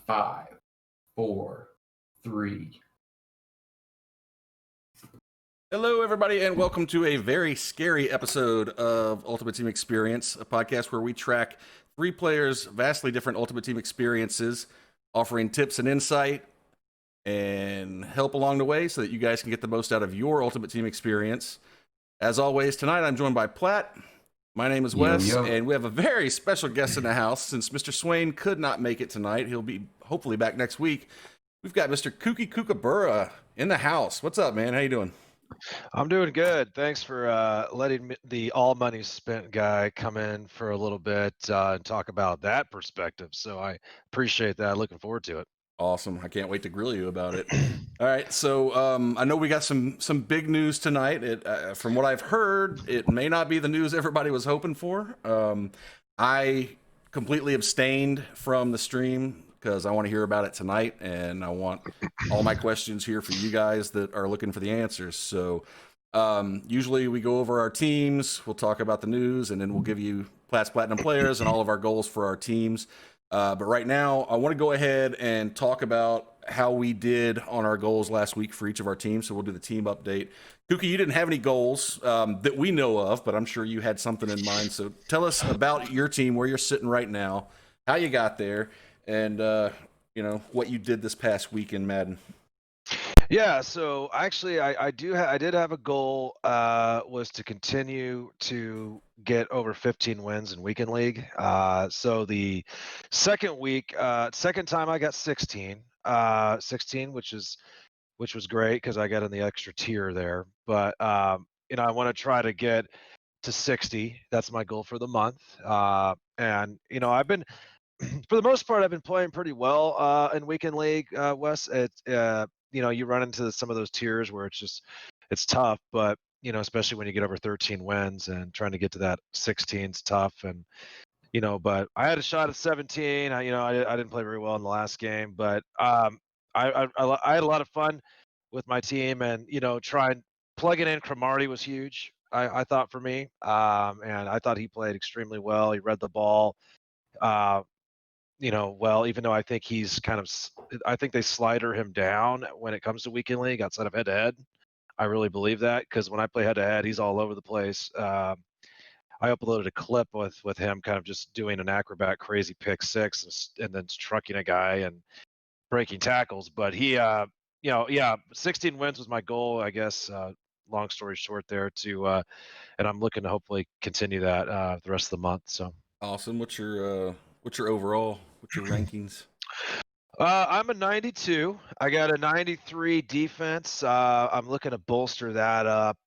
5, 4, 3. Hello, everybody, and welcome to a very scary episode of Ultimate Team Experience, a podcast where we track 3 players' vastly different Ultimate Team experiences, offering tips and insight and help along the way so that you guys can get the most out of your Ultimate Team experience. As always, tonight I'm joined by Platt. My name is Wes, and we have a very special guest in the house. Since Mr. Swain could not make it tonight, he'll be hopefully back next week. We've got Mr. Kooky Kookaburra in the house. What's up, man? How you doing? I'm doing good. Thanks for letting the all money spent guy come in for a little bit and talk about that perspective. So I appreciate that. Looking forward to it. Awesome. I can't wait to grill you about it. All right. So I know we got some big news tonight. From what I've heard, it may not be the news everybody was hoping for. I completely abstained from the stream because I want to hear about it tonight, and I want all my questions here for you guys that are looking for the answers. So usually we go over our teams, we'll talk about the news, and then we'll give you Platts Platinum players and all of our goals for our teams. But right now, I want to go ahead and talk about how we did on our goals last week for each of our teams. So we'll do the team update. Kooky, you didn't have any goals that we know of, but I'm sure you had something in mind. So tell us about your team, where you're sitting right now, how you got there, and what you did this past week in Madden. Yeah, so actually, I did have a goal was to continue to get over 15 wins in weekend league. So the second week, second time I got 16, which was great because I got in the extra tier there. But I want to try to get to 60. That's my goal for the month. And I've been for the most part, I've been playing pretty well in weekend league, Wes. You run into some of those tiers where it's tough, but especially when you get over 13 wins and trying to get to that 16 is tough. And but I had a shot at 17. I didn't play very well in the last game, but I had a lot of fun with my team, and trying plugging in Cromartie was huge. I thought for me, and I thought he played extremely well. He read the ball. Well, even though I think I think they slider him down when it comes to weekend league outside of head to head. I really believe that because when I play head to head, he's all over the place. I uploaded a clip with him kind of just doing an acrobat crazy pick six and then trucking a guy and breaking tackles. But he, 16 wins was my goal, I guess. Long story short, there and I'm looking to hopefully continue that the rest of the month. So awesome. What's your overall? What's your rankings? I'm a 92. I got a 93 defense. I'm looking to bolster that up,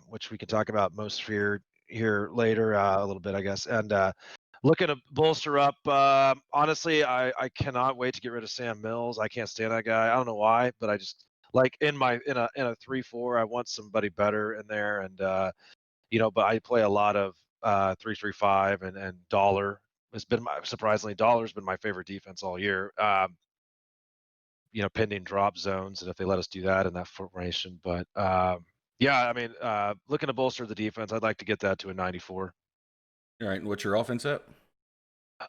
which we can talk about most feared here later a little bit, I guess. And looking to bolster up. Honestly, I cannot wait to get rid of Sam Mills. I can't stand that guy. I don't know why, but I just like in a 3-4. I want somebody better in there, and but I play a lot of 3-3-5 and Dollar. It's been surprisingly, Dollar's been my favorite defense all year. Pending drop zones, and if they let us do that in that formation. But looking to bolster the defense, I'd like to get that to a 94. All right, and what's your offense at?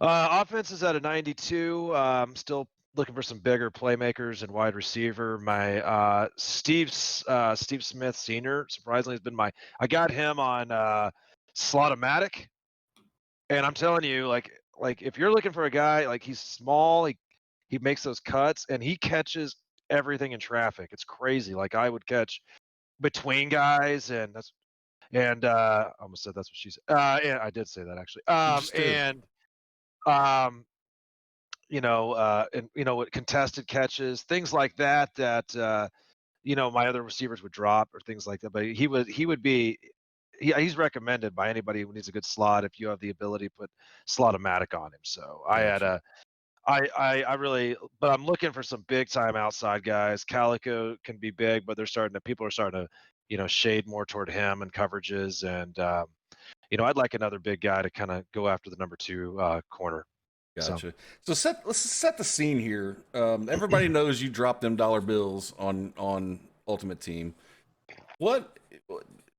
Offense is at a 92. Still looking for some bigger playmakers and wide receiver. My Steve Smith Sr. surprisingly has been I got him on Slotomatic. And I'm telling you, like if you're looking for a guy, like he's small, he makes those cuts and he catches everything in traffic. It's crazy. Like I would catch between guys, and I almost said that's what she said. Yeah, I did say that actually. What contested catches, things like that my other receivers would drop or things like that. But he would be. He's recommended by anybody who needs a good slot if you have the ability to put Slotomatic on him. So Gotcha. I really, but I'm looking for some big time outside guys. Calico can be big, but people are starting to, shade more toward him and coverages. And, I'd like another big guy to kind of go after the number 2 corner. Gotcha. So let's set the scene here. Everybody knows you dropped them dollar bills on Ultimate Team. What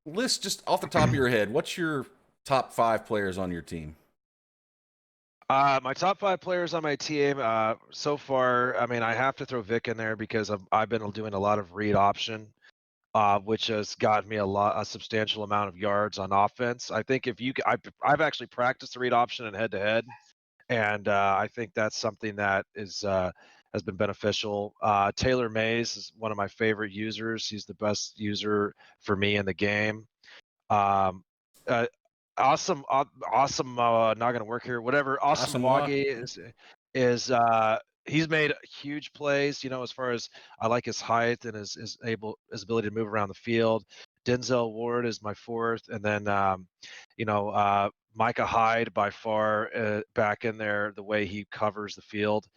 list just off the top of your head? What's your top 5 players on your team? My top 5 players on my team so far. I mean, I have to throw Vic in there because I've been doing a lot of read option, which has got me a substantial amount of yards on offense. I think if you, I've actually practiced the read option and head to head, and I think that's something that is has been beneficial. Taylor Mays is one of my favorite users. He's the best user for me in the game. Um, uh, awesome. Not gonna work here. Whatever. Awesome Wagi is he's made huge plays. You know, as far as I like his height and his ability to move around the field. Denzel Ward is my fourth, and then Micah Hyde by far back in there. The way he covers the field.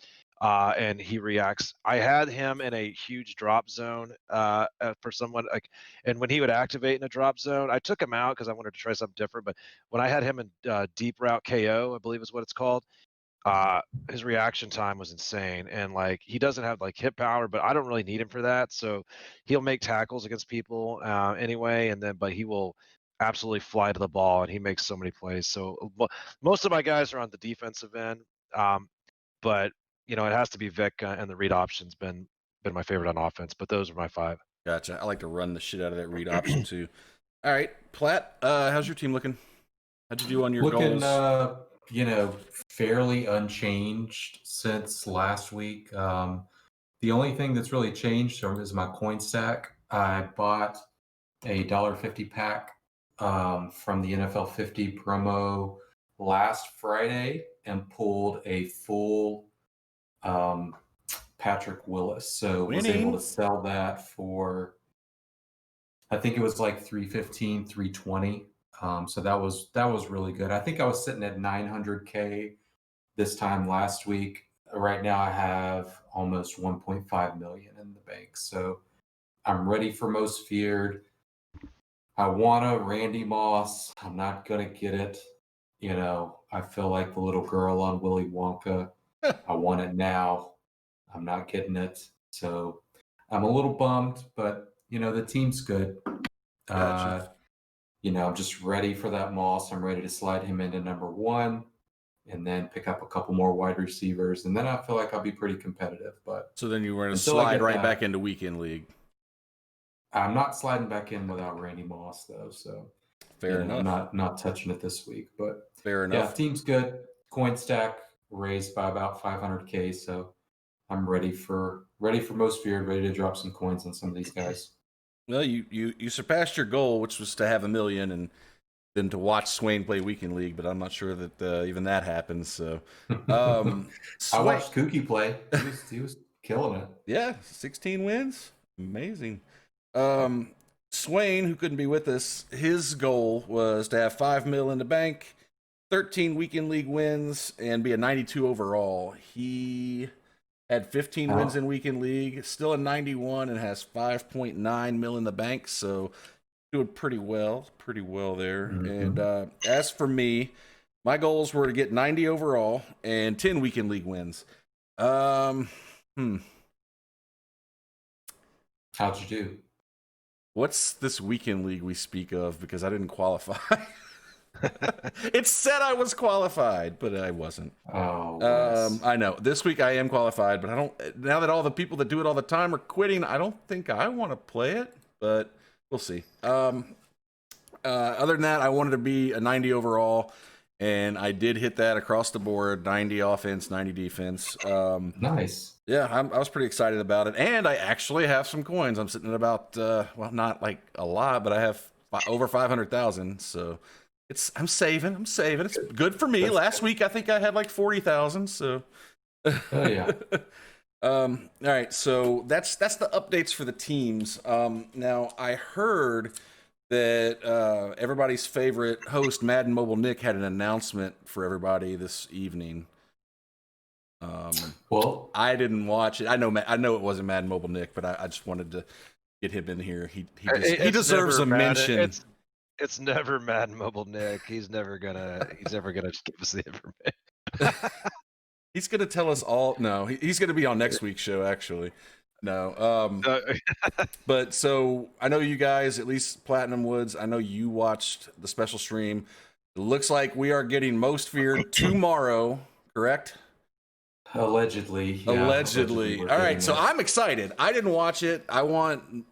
And he reacts. I had him in a huge drop zone for someone like, and when he would activate in a drop zone, I took him out because I wanted to try something different. But when I had him in deep route KO, I believe is what it's called, his reaction time was insane. And like he doesn't have like hit power, but I don't really need him for that. So he'll make tackles against people anyway, and then but he will absolutely fly to the ball, and he makes so many plays. So most of my guys are on the defensive end. But it has to be Vic, and the read option's been my favorite on offense. But those are my 5. Gotcha. I like to run the shit out of that read option too. All right, Platt, how's your team looking? How'd you do on your goals? Fairly unchanged since last week. The only thing that's really changed is my coin stack. I bought a $1.50 pack from the NFL 50 promo last Friday and pulled a full Patrick Willis. So was able to sell that for, I think it was like $315, $320. So that was really good. I think I was sitting at 900K this time last week. Right now I have almost 1.5 million in the bank. So I'm ready for most feared. I want a Randy Moss. I'm not going to get it. I feel like the little girl on Willy Wonka. I want it now. I'm not getting it. So I'm a little bummed, but the team's good. Gotcha. I'm just ready for that Moss. I'm ready to slide him into number 1 and then pick up a couple more wide receivers. And then I feel like I'll be pretty competitive. But so then you were going to slide right back into weekend league. I'm not sliding back in without Randy Moss though. So fair enough. I'm not touching it this week, but fair enough. Yeah, team's good. Coin stack raised by about 500K. So I'm ready for most feared, ready to drop some coins on some of these guys. Well, you surpassed your goal, which was to have 1 million and then to watch Swain play weekend league, but I'm not sure that even that happens. So I watched Kookie play. He was killing it. Yeah, 16 wins. Amazing. Swain, who couldn't be with us, his goal was to have 5 mil in the bank, 13 weekend league wins, and be a 92 overall. He had 15 wins in weekend league, still a 91, and has 5.9 mil in the bank. So doing pretty well there. Mm-hmm. And as for me, my goals were to get 90 overall and 10 weekend league wins. How'd you do? What's this weekend league we speak of? Because I didn't qualify. It said I was qualified, but I wasn't. Oh, I know. This week I am qualified, but I don't. Now that all the people that do it all the time are quitting, I don't think I want to play it. But we'll see. Other than that, I wanted to be a 90 overall, and I did hit that across the board: 90 offense, 90 defense. Nice. Yeah, I was pretty excited about it, and I actually have some coins. I'm sitting at about not like a lot, but I have over 500,000. So I'm saving. It's good for me. Last week I think I had like 40,000. So oh yeah. All right, so that's the updates for the teams. Now I heard that everybody's favorite host, Madden Mobile Nick, had an announcement for everybody this evening. Well, I didn't watch it. I know it wasn't Madden Mobile Nick, but I just wanted to get him in here. He deserves a mention. It's never Madden Mobile Nick. He's never gonna just give us the information. He's gonna tell us all. No, he's gonna be on next week's show. Actually, no. But so I know you guys, at least Platinum Woods. I know you watched the special stream. It looks like we are getting Most Feared tomorrow. correct? Allegedly, yeah. Allegedly. We're All right, getting so it. I'm excited. I didn't watch it. I want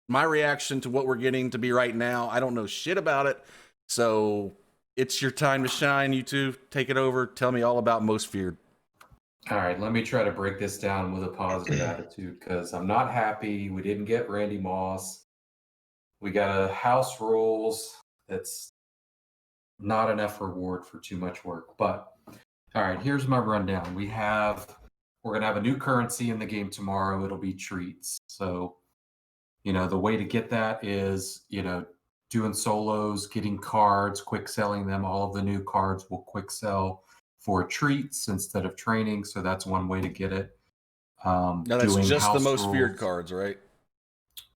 my reaction to what we're getting to be right now. I don't know shit about it. So it's your time to shine, you two. Take it over. Tell me all about Most Feared. All right, let me try to break this down with a positive attitude because I'm not happy. We didn't get Randy Moss. We got a house rules that's not enough reward for too much work. But all right, here's my rundown. We're gonna have a new currency in the game tomorrow. It'll be treats. So, the way to get that is, doing solos, getting cards, quick selling them. All of the new cards will quick sell for treats instead of training. So that's one way to get it. Now that's Doing just the house Most Feared rules. cards, right?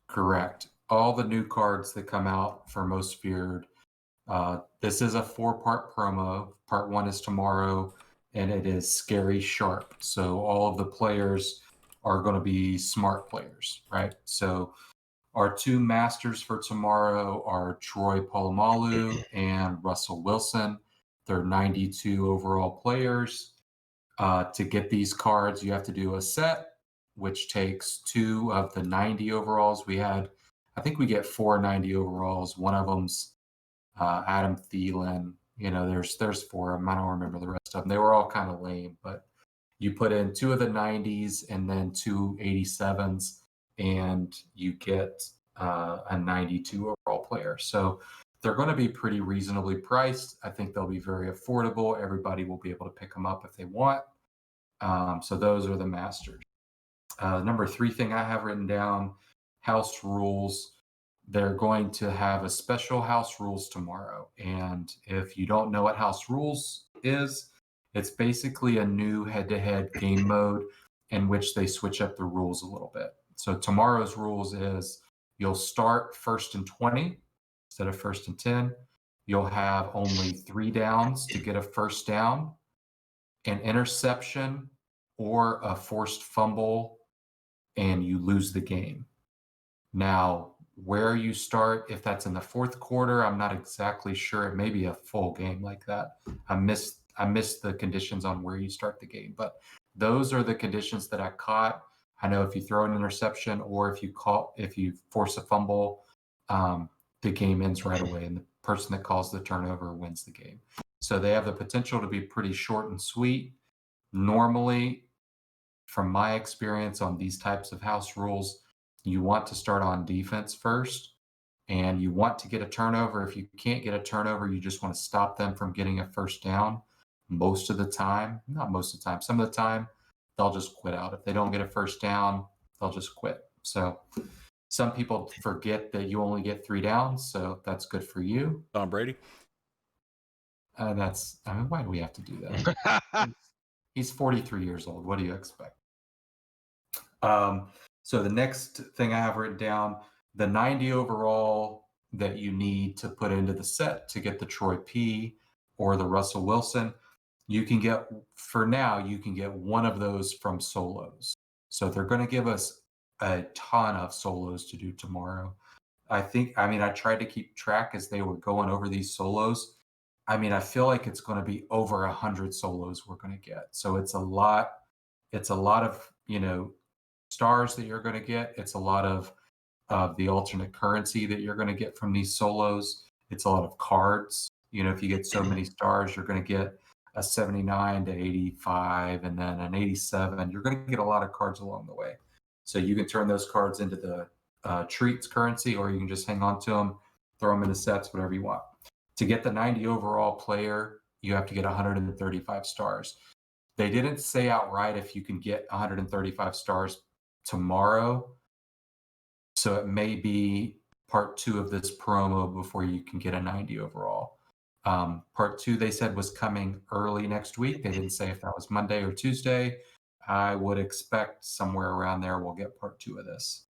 Correct. All the new cards that come out for Most Feared. This is a 4-part promo. Part 1 is tomorrow, and it is scary sharp. So all of the players are going to be smart players, right? So our 2 masters for tomorrow are Troy Polamalu and Russell Wilson. They're 92 overall players. To get these cards, you have to do a set, which takes 2 of the 90 overalls. I think we get 4 90 overalls. One of them's Adam Thielen. There's 4 of them. I don't remember the rest of them. They were all kind of lame, but you put in 2 of the 90s and then 2 87s, and you get a 92 overall player. So they're going to be pretty reasonably priced. I think they'll be very affordable. Everybody will be able to pick them up if they want. So those are the masters. Number 3 thing I have written down, house rules. They're going to have a special house rules tomorrow. And if you don't know what house rules is, it's basically a new head-to-head game mode in which they switch up the rules a little bit. So tomorrow's rules is you'll start 1st and 20 instead of 1st and 10. You'll have only 3 downs to get a first down, an interception, or a forced fumble, and you lose the game. Now, where you start, if that's in the 4th quarter, I'm not exactly sure. It may be a full game like that. I missed the conditions on where you start the game, but those are the conditions that I caught. I know if you throw an interception or if you force a fumble, the game ends right away, and the person that calls the turnover wins the game. So they have the potential to be pretty short and sweet. Normally, from my experience on these types of house rules, you want to start on defense first, and you want to get a turnover. If you can't get a turnover, you just want to stop them from getting a first down. Most of the time, not most of the time, some of the time, they'll just quit out. If they don't get a first down, they'll just quit. So some people forget that you only get 3 downs, so that's good for you. Tom Brady. Why do we have to do that? He's 43 years old. What do you expect? So the next thing I have written down, the 90 overall that you need to put into the set to get the Troy P or the Russell Wilson, you can get one of those from solos. So they're going to give us a ton of solos to do tomorrow. I tried to keep track as they were going over these solos. I feel like it's going to be over 100 solos we're going to get. So it's a lot of, stars that you're going to get. It's a lot of the alternate currency that you're going to get from these solos. It's a lot of cards. If you get so many stars, you're going to get a 79 to 85 and then an 87. You're going to get a lot of cards along the way. So you can turn those cards into the treats currency, or you can just hang on to them, throw them into sets, whatever you want. To get the 90 overall player, you have to get 135 stars. They didn't say outright if you can get 135 stars tomorrow. So it may be part 2 of this promo before you can get a 90 overall. Part 2, they said, was coming early next week. They didn't say if that was Monday or Tuesday. I would expect somewhere around there we'll get part 2 of this.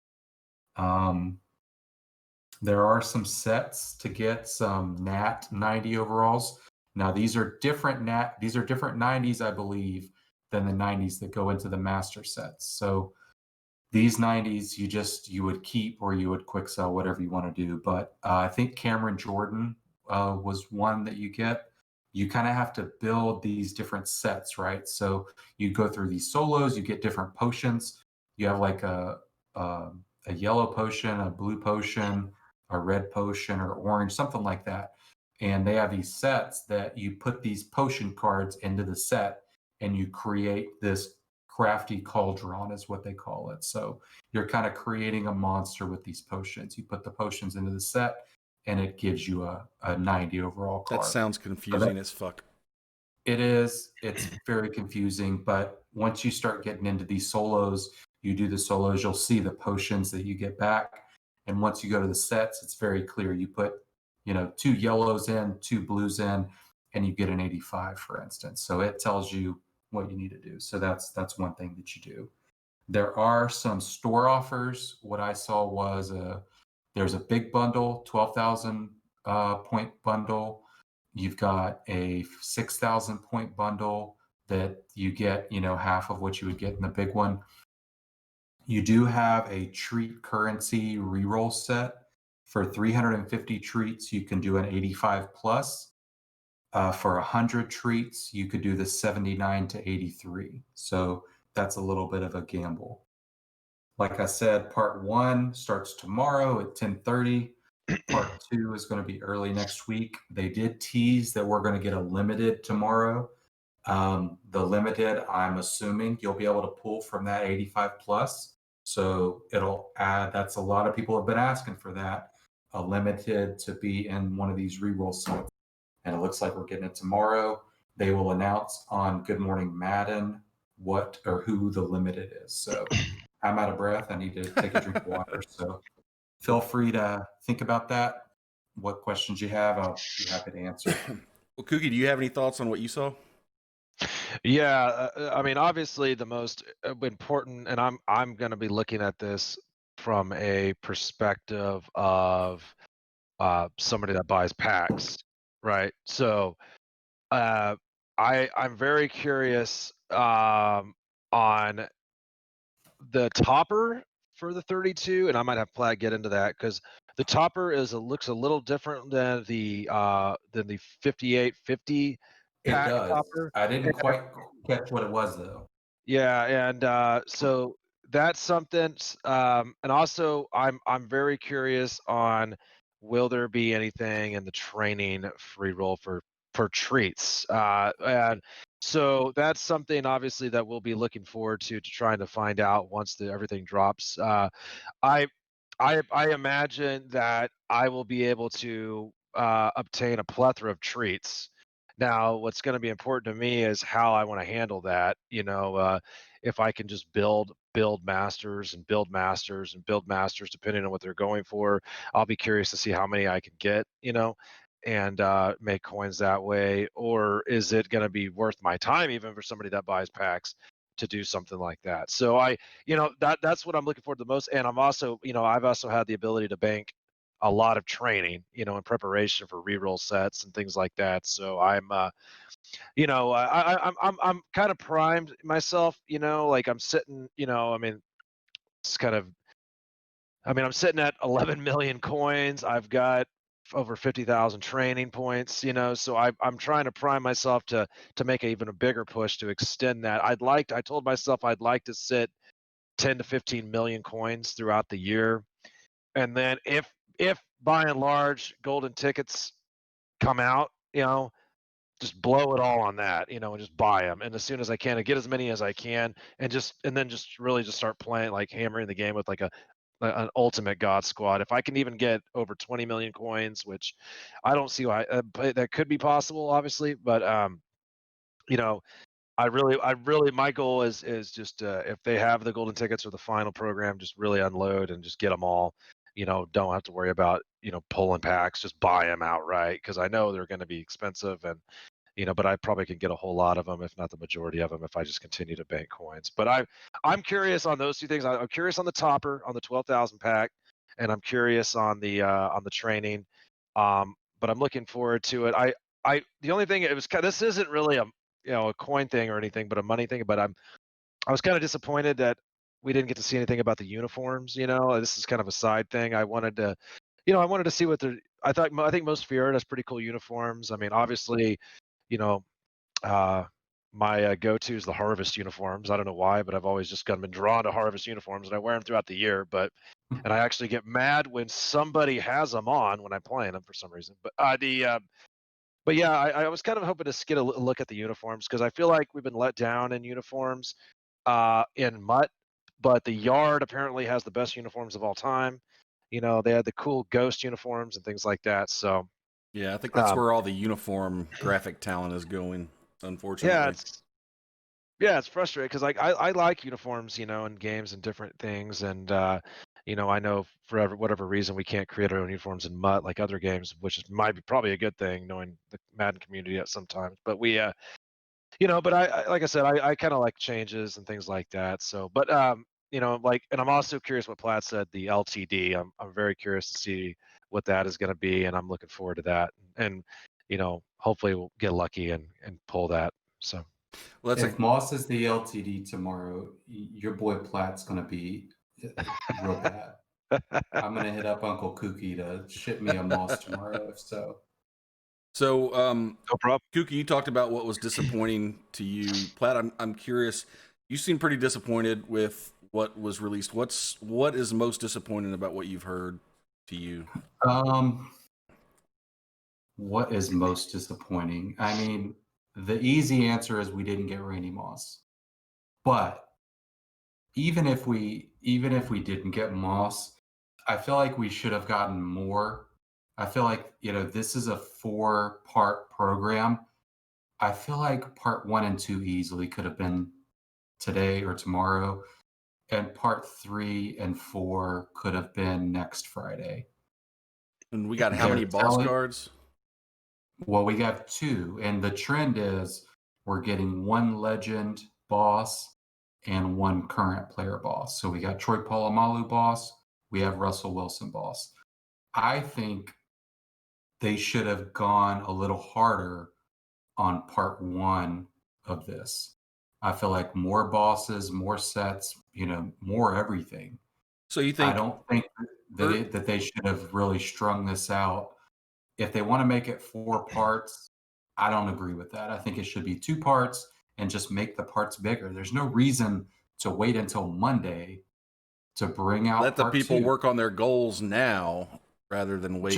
There are some sets to get some Nat 90 overalls. Now these are different 90s, I believe, than the 90s that go into the master sets. So these 90s you would keep or you would quick sell, whatever you want to do. But I think Cameron Jordan was one that you get. you kind of have to build these different sets, right? So you go through these solos, you get different potions. You have like a yellow potion, a blue potion, a red potion, or orange, something like that. And they have these sets that you put these potion cards into the set, and you create this crafty cauldron, is what they call it. So you're kind of creating a monster with these potions. You put the potions into the set, and it gives you a 90 overall card. That sounds confusing as fuck. It is. It's very confusing, but once you start getting into these solos, you do the solos, you'll see the potions that you get back. And once you go to the sets, it's very clear. You put, 2 yellows in, 2 blues in, and you get an 85, for instance. So it tells you what you need to do. So that's one thing that you do. There are some store offers. What I saw was there's a big bundle, 12,000 point bundle. You've got a 6,000 point bundle that you get, half of what you would get in the big one. You do have a treat currency reroll set. For 350 treats, you can do an 85 plus. For 100 treats, you could do the 79 to 83. So that's a little bit of a gamble. Like I said, part 1 starts tomorrow at 10:30. Part 2 is going to be early next week. They did tease that we're going to get a limited tomorrow. The limited, I'm assuming you'll be able to pull from that 85 plus. So it'll add, that's a lot of people have been asking for that, a limited to be in one of these reroll sets. And it looks like we're getting it tomorrow. They will announce on Good Morning Madden what or who the limited is. So I'm out of breath. I need to take a drink of water. So feel free to think about that. What questions you have, I'll be happy to answer. Well, Kooky, do you have any thoughts on what you saw? Yeah, I mean, obviously the most important, and I'm going to be looking at this from a perspective of somebody that buys packs, right? So I'm very curious on the topper for the 32, and I might have Plaid get into that because the topper looks a little different than the 5850 It pack does. topper. I didn't quite catch what it was, though. Yeah, and so that's something. And also, I'm very curious on will there be anything in the training free roll for treats, and so that's something obviously that we'll be looking forward to trying to find out once everything drops. I I imagine that I will be able to obtain a plethora of treats. Now, what's going to be important to me is how I want to handle that. If I can just build masters and build masters and build masters, depending on what they're going for, I'll be curious to see how many I can get. And make coins that way. Or is it going to be worth my time, even for somebody that buys packs, to do something like that? So that's what I'm looking forward to the most. And I'm also, I've also had the ability to bank a lot of training, in preparation for reroll sets and things like that. So I'm I'm kind of primed myself, like I'm sitting, I mean, it's kind of, I'm sitting at 11 million coins. I've got over 50,000 training points, so I'm trying to prime myself to make even a bigger push to extend that. I told myself I'd like to sit 10 to 15 million coins throughout the year. And then if by and large golden tickets come out, just blow it all on that, and just buy them. And as soon as I can, and get as many as I can, and then just really just start playing, like hammering the game with like an ultimate god squad. If I can even get over 20 million coins, which I don't see why that could be possible, obviously, but I really, my goal is just if they have the golden tickets or the final program, just really unload and just get them all. Don't have to worry about pulling packs. Just buy them outright because I know they're going to be expensive, and but I probably can get a whole lot of them, if not the majority of them, if I just continue to bank coins. But I'm curious on those two things. I'm curious on the topper, on the 12,000 pack, and I'm curious on the training. But I'm looking forward to it. The only thing, this isn't really a coin thing or anything, but a money thing. But I was kind of disappointed that we didn't get to see anything about the uniforms. This is kind of a side thing. I wanted to see what I think most Fiora has pretty cool uniforms. I mean, obviously, you know, my go-to is the Harvest uniforms. I don't know why, but I've always just kind of been drawn to Harvest uniforms, and I wear them throughout the year. And I actually get mad when somebody has them on when I'm playing them for some reason. But yeah, I was kind of hoping to get a look at the uniforms because I feel like we've been let down in uniforms in MUT, but the Yard apparently has the best uniforms of all time. They had the cool Ghost uniforms and things like that. So Yeah, I think that's where all the uniform graphic talent is going, yeah, unfortunately. it's frustrating because like I like uniforms, in games and different things, and I know for whatever reason we can't create our own uniforms in MUT like other games, which might be probably a good thing, knowing the Madden community at sometimes. But but I like I said, I kind of like changes and things like that. So, but like, and I'm also curious what Platt said, the LTD. I'm very curious to see what that is going to be, and I'm looking forward to that. And hopefully we'll get lucky and pull that. So. Well, that's If Moss is the LTD tomorrow, your boy Platt's going to be real bad. I'm going to hit up Uncle Kooky to ship me a Moss tomorrow, if so. So, No problem. Kooky, you talked about what was disappointing to you. Platt, I'm curious. You seem pretty disappointed with what was released. What is most disappointing about what you've heard to you? What is most disappointing? I mean, the easy answer is we didn't get Randy Moss. But even if we didn't get Moss, I feel like we should have gotten more. I feel like, this is a 4-part program. I feel like part 1 and 2 easily could have been today or tomorrow, and part 3 and 4 could have been next Friday. And we got how many boss cards? Well, we got 2, and the trend is we're getting 1 legend boss and 1 current player boss. So we got Troy Polamalu boss, we have Russell Wilson boss. I think they should have gone a little harder on part 1 of this. I feel like more bosses, more sets, more everything. So you think I don't think that they should have really strung this out. If they want to make it 4 parts, I don't agree with that. I think it should be 2 parts and just make the parts bigger. There's no reason to wait until Monday to bring out let the part people 2. work on their goals now rather than wait.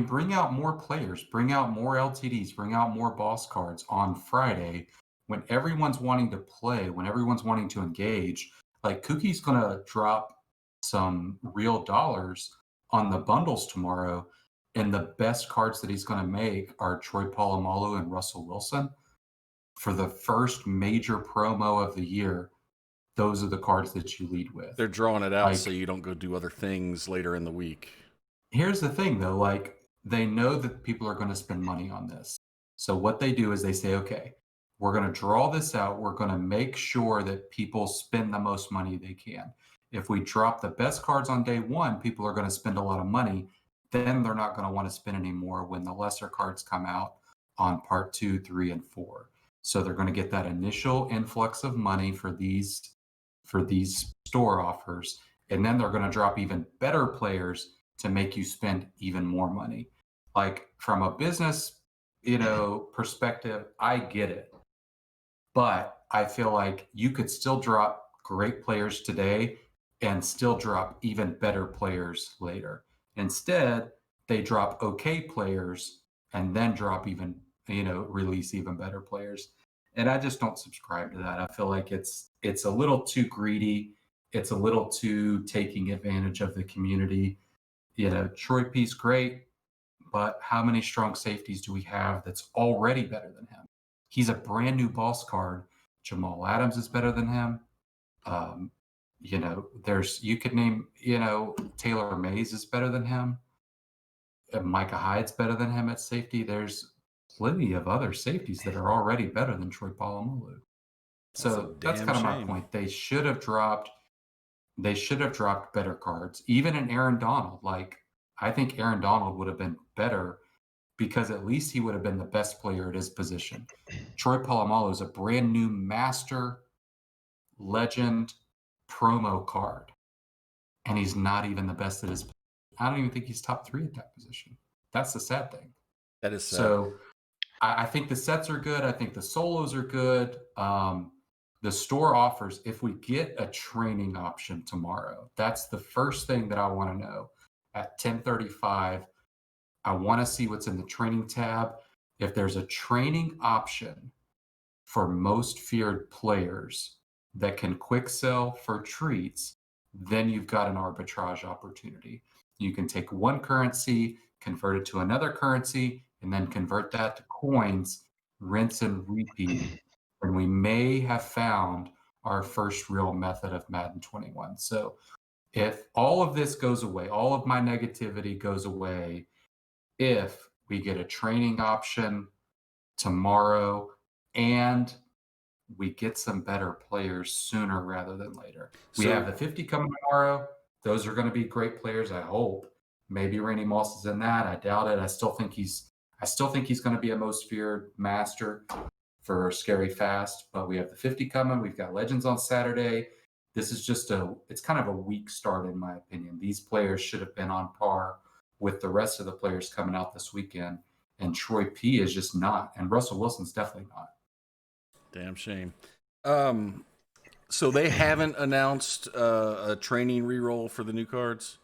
Bring out more players, bring out more LTDs, bring out more boss cards on Friday when everyone's wanting to play, when everyone's wanting to engage. Like, Kookie's going to drop some real dollars on the bundles tomorrow, and the best cards that he's going to make are Troy Polamalu and Russell Wilson. For the first major promo of the year, those are the cards that you lead with. They're drawing it out so you don't go do other things later in the week. Here's the thing, though. Like, they know that people are going to spend money on this. So what they do is they say, okay, we're going to draw this out. We're going to make sure that people spend the most money they can. If we drop the best cards on day 1, people are going to spend a lot of money. Then they're not going to want to spend any more when the lesser cards come out on part 2, 3, and 4. So they're going to get that initial influx of money for these store offers. And then they're going to drop even better players to make you spend even more money. Like, from a business, perspective, I get it. But I feel like you could still drop great players today and still drop even better players later. Instead, they drop okay players and then drop release even better players. And I just don't subscribe to that. I feel like it's a little too greedy. It's a little too taking advantage of the community. Troy P's great, but how many strong safeties do we have that's already better than him? He's a brand new boss card. Jamal Adams is better than him. You could name, Taylor Mays is better than him. Micah Hyde's better than him at safety. There's plenty of other safeties that are already better than Troy Polamalu. So that's kind of my point. They should have dropped better cards. Even in Aaron Donald, I think Aaron Donald would have been better because at least he would have been the best player at his position. Troy Polamalu is a brand new master legend promo card, and he's not even the best at his position. I don't even think he's top 3 at that position. That's the sad thing. That is sad. So I think the sets are good. I think the solos are good. The store offers, if we get a training option tomorrow, that's the first thing that I want to know. At 10:35, I want to see what's in the training tab. If there's a training option for most feared players that can quick sell for treats, then you've got an arbitrage opportunity. You can take one currency, convert it to another currency, and then convert that to coins, rinse and repeat. And we may have found our first real method of Madden 21. So if all of this goes away, all of my negativity goes away, if we get a training option tomorrow and we get some better players sooner rather than later. We have the 50 coming tomorrow. Those are going to be great players, I hope. Maybe Randy Moss is in that. I doubt it. I still think he's going to be a most feared master for Scary Fast, but we have the 50 coming. We've got Legends on Saturday. This is just it's kind of a weak start in my opinion. These players should have been on par with the rest of the players coming out this weekend, and Troy P is just not, and Russell Wilson's definitely not. Damn shame. So they haven't announced a training reroll for the new cards?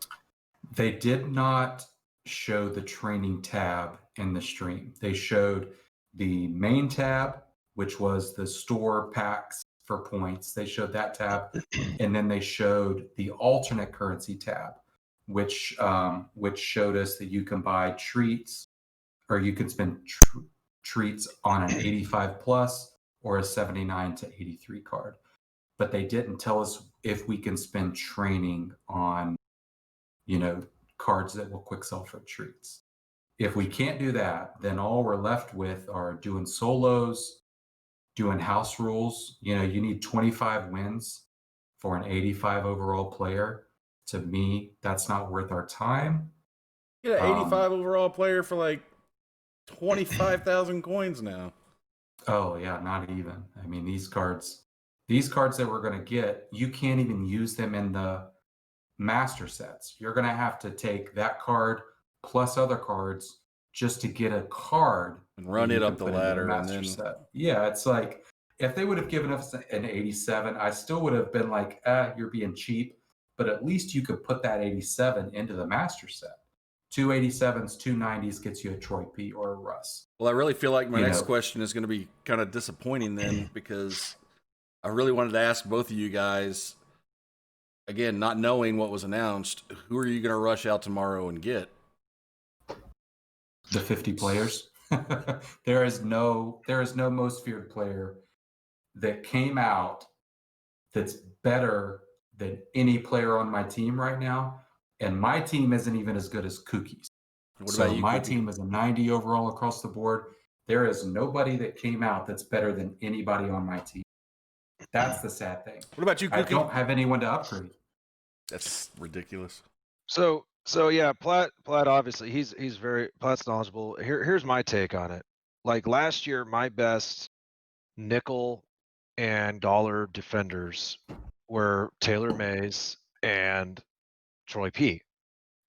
They did not show the training tab in the stream. They showed the main tab, which was the store packs for points. They showed that tab, and then they showed the alternate currency tab, which showed us that you can buy treats, or you can spend treats on an 85 plus or a 79 to 83 card. But they didn't tell us if we can spend training on, cards that will quick sell for treats. If we can't do that, then all we're left with are doing solos, doing house rules. You need 25 wins for an 85 overall player. To me, that's not worth our time. Get an 85 overall player for like 25,000 coins now. Oh yeah, not even. I mean, these cards that we're going to get, you can't even use them in the master sets. You're going to have to take that card plus other cards just to get a card and run it up the ladder and then set. Yeah, it's like if they would have given us an 87, I still would have been like, you're being cheap, but at least you could put that 87 into the master set. 2 87s, 2 90s gets you a Troy P or a Russ. Well, I really feel like my next question is going to be kind of disappointing then, because I really wanted to ask both of you guys, again, not knowing what was announced, who are you going to rush out tomorrow and get? The 50 players. There is no most feared player that came out that's better than any player on my team right now. And my team isn't even as good as Cookie's. So my team is a 90 overall across the board. There is nobody that came out that's better than anybody on my team. That's the sad thing. What about you, Cookie? I don't have anyone to upgrade. That's ridiculous. So yeah, Platt obviously he's very Platt's knowledgeable. Here's my take on it. Like last year, my best nickel and dollar defenders were Taylor Mays and Troy P.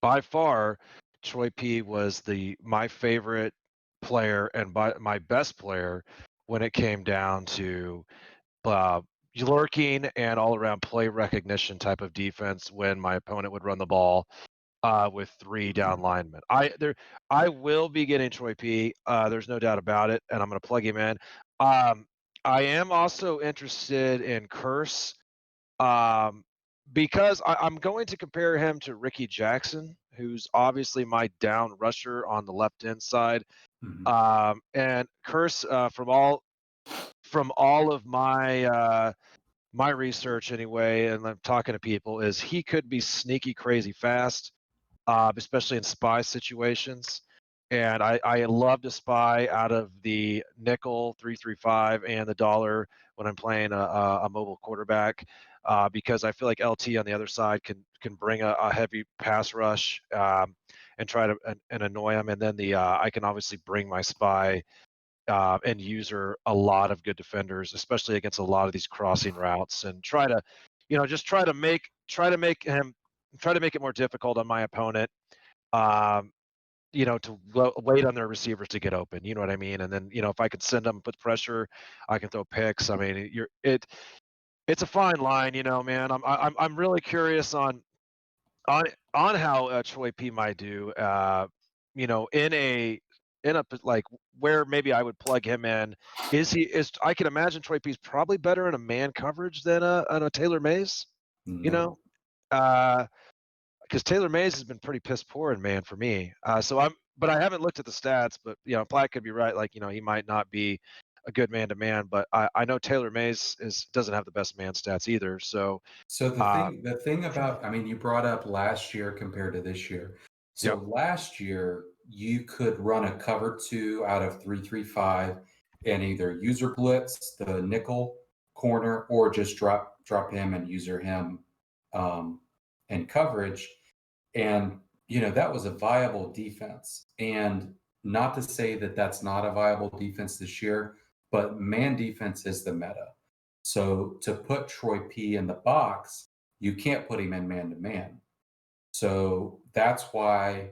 By far, Troy P was my favorite player and my best player when it came down to lurking and all around play recognition type of defense when my opponent would run the ball with 3 down linemen. I will be getting Troy P. There's no doubt about it, and I'm going to plug him in. I am also interested in Curse because I'm going to compare him to Ricky Jackson, who's obviously my down rusher on the left end side. Mm-hmm. And Curse, from all of my my research anyway, and I'm talking to people, is he could be sneaky crazy fast, especially in spy situations. And I love to spy out of the nickel 335 and the dollar when I'm playing a mobile quarterback, because I feel like LT on the other side can bring a heavy pass rush and try to and annoy him. And then I can obviously bring my spy and user a lot of good defenders, especially against a lot of these crossing routes, and try to make it more difficult on my opponent. to wait on their receivers to get open. You know what I mean? And then, if I could send them, put pressure, I can throw picks. I mean, it's a fine line, man. I'm really curious on on how Troy P might do. In a like where maybe I would plug him in. I can imagine Troy P's probably better in a man coverage than a Taylor Mays. You No. know, because Taylor Mays has been pretty piss poor in man for me. But I haven't looked at the stats. But Platt could be right. Like he might not be a good man to man, but I know Taylor Mays doesn't have the best man stats either. So So uh, the thing about, I mean, you brought up last year compared to this year. So yep, last year you could run a cover 2 out of 3-3-5 and either user blitz the nickel corner or just drop him and user him in coverage. And that was a viable defense. And not to say that that's not a viable defense this year, but man defense is the meta. So to put Troy P in the box, you can't put him in man to man. So that's why,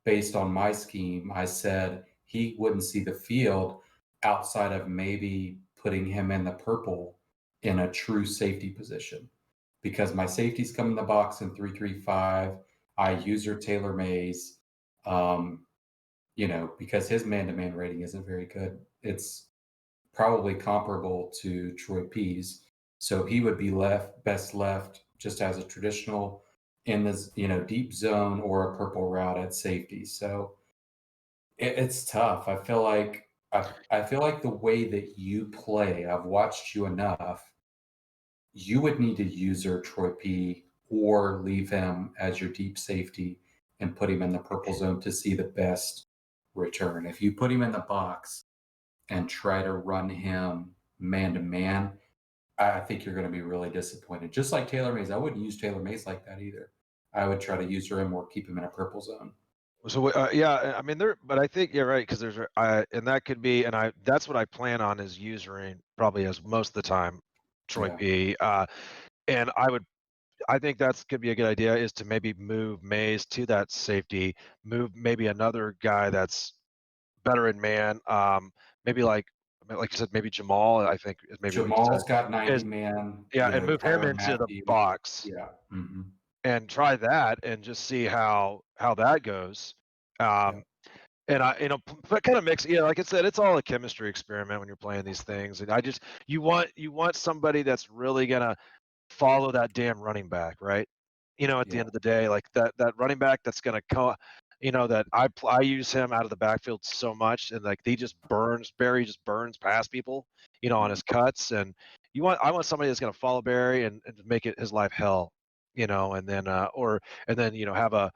based on my scheme, I said he wouldn't see the field outside of maybe putting him in the purple in a true safety position. Because my safeties come in the box in 3-3-5. I user Taylor Mays, because his man to man rating isn't very good. It's probably comparable to Troy P's. So he would be best left just as a traditional in this, deep zone or a purple route at safety. So it's tough. I feel like the way that you play, I've watched you enough. You would need to user Troy P or leave him as your deep safety and put him in the purple zone to see the best return. If you put him in the box and try to run him man to man, I think you're going to be really disappointed. Just like Taylor Mays, I wouldn't use Taylor Mays like that either. I would try to user him or keep him in a purple zone. So yeah, I mean but I think you're right because and that could be, and that's what I plan on is usering probably as most of the time, Troy Yeah. P. And I think that's could be a good idea is to maybe move Mays to that safety, move maybe another guy that's better in man, maybe like you said, maybe Jamal. I think is maybe what you said Jamal's got 90 is man, and move him Tyrann into the Matthew. box Yeah. Mm-hmm. and try that and just see how that goes. Yeah. And but kind of mix, like I said, it's all a chemistry experiment when you're playing these things. And you want somebody that's really gonna follow that damn running back, right? At the Yeah. end of the day, like that running back that's gonna come, that I use him out of the backfield so much, and like Barry just burns past people, on Mhm. his cuts, and I want somebody that's gonna follow Barry and make his life hell, and then have a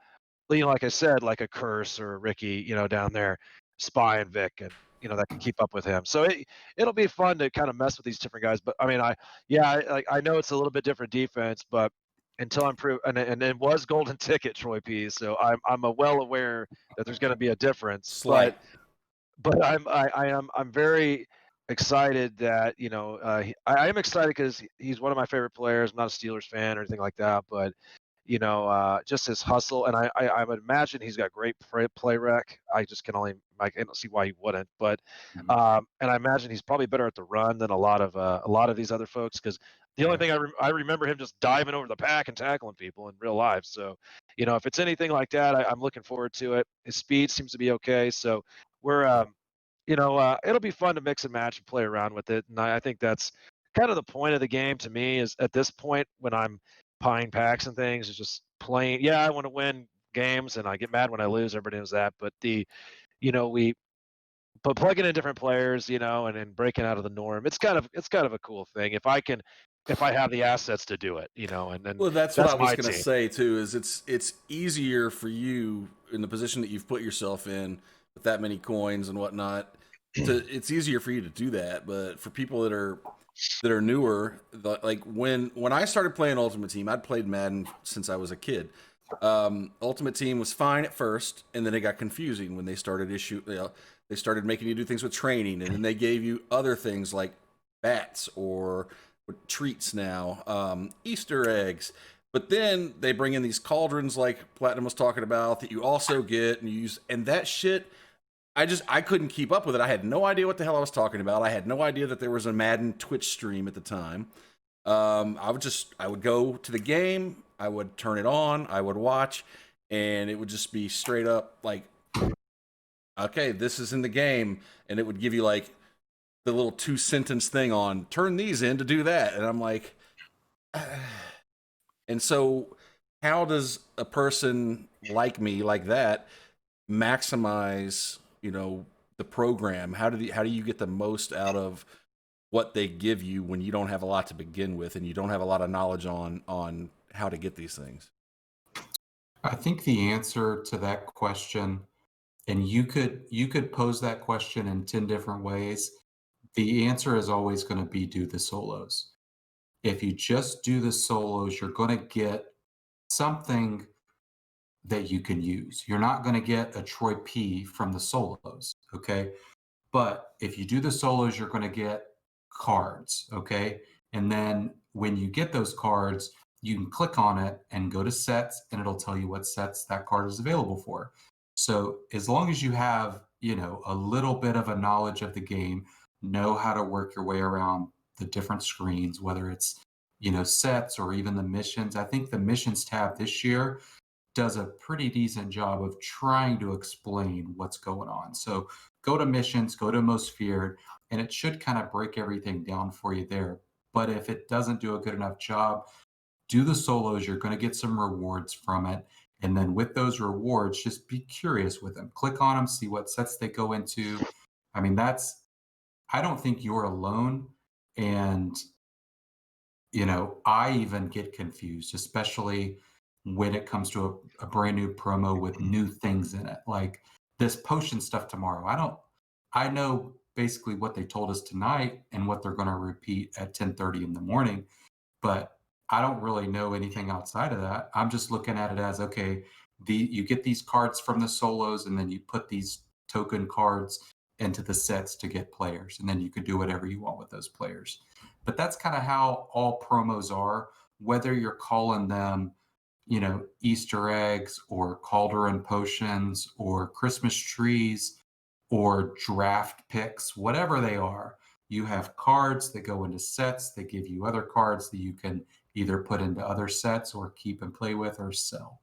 like I said, like a Curse or a Ricky, down there, Spy and Vic, and that can keep up with him. So it'll be fun to kind of mess with these different guys. But I mean, I know it's a little bit different defense, but until I'm and it was golden ticket Troy P. So I'm well aware that there's going to be a difference, Slight. but I'm very excited that I am excited because he's one of my favorite players. I'm not a Steelers fan or anything like that, but just his hustle, and I would imagine he's got great play rec. I just can only I don't see why he wouldn't, but Mhm. and I imagine he's probably better at the run than a lot of these other folks because the only thing I remember him just diving over the pack and tackling people in real life. So if it's anything like that, I'm looking forward to it. His speed seems to be okay, so we're it'll be fun to mix and match and play around with it, and I think that's kind of the point of the game to me is at this point when I'm pine packs and things is just playing. Yeah, I want to win games and I get mad when I lose. Everybody knows that. But but plugging in different players, and breaking out of the norm, it's kind of a cool thing. If I have the assets to do it, and then Well, that's what I was my going to team. say too. Is it's easier for you in the position that you've put yourself in with that many coins and whatnot. It's easier for you to do that, but for people that are newer, like when I started playing Ultimate Team, I'd played Madden since I was a kid. Ultimate Team was fine at first, and then it got confusing when they started they started making you do things with training, and then they gave you other things like bats or treats now, Easter eggs. But then they bring in these cauldrons like Platinum was talking about that you also get and use, and that shit, I couldn't keep up with it. I had no idea what the hell I was talking about. I had no idea that there was a Madden Twitch stream at the time. I would go to the game, I would turn it on, I would watch, and it would just be straight up like, okay, this is in the game, and it would give you like the little 2-sentence thing on turn these in to do that, and I'm like, and so how does a person like me, like that, maximize, the program? How do you get the most out of what they give you when you don't have a lot to begin with and you don't have a lot of knowledge on how to get these things? I think the answer to that question, and you could pose that question in 10 different ways. The answer is always going to be do the solos. If you just do the solos, you're going to get something that you can use. You're not going to get a Troy P from the solos, okay? But if you do the solos, you're going to get cards, okay? And then when you get those cards, you can click on it and go to sets, and it'll tell you what sets that card is available for. So as long as you have, a little bit of a knowledge of the game, know how to work your way around the different screens, whether it's, sets or even the missions. I think the missions tab this year does a pretty decent job of trying to explain what's going on. So go to missions, go to most feared, and it should kind of break everything down for you there. But if it doesn't do a good enough job, do the solos. You're going to get some rewards from it. And then with those rewards, just be curious with them. Click on them, see what sets they go into. I mean, I don't think you're alone. And, I even get confused, especially when it comes to a brand new promo with new things in it. Like this potion stuff tomorrow. I know basically what they told us tonight and what they're going to repeat at 10:30 in the morning, but I don't really know anything outside of that. I'm just looking at it as, okay, you get these cards from the solos, and then you put these token cards into the sets to get players, and then you could do whatever you want with those players. But that's kind of how all promos are, whether you're calling them, Easter eggs or cauldron potions or Christmas trees or draft picks, whatever they are. You have cards that go into sets that give you other cards that you can either put into other sets or keep and play with or sell.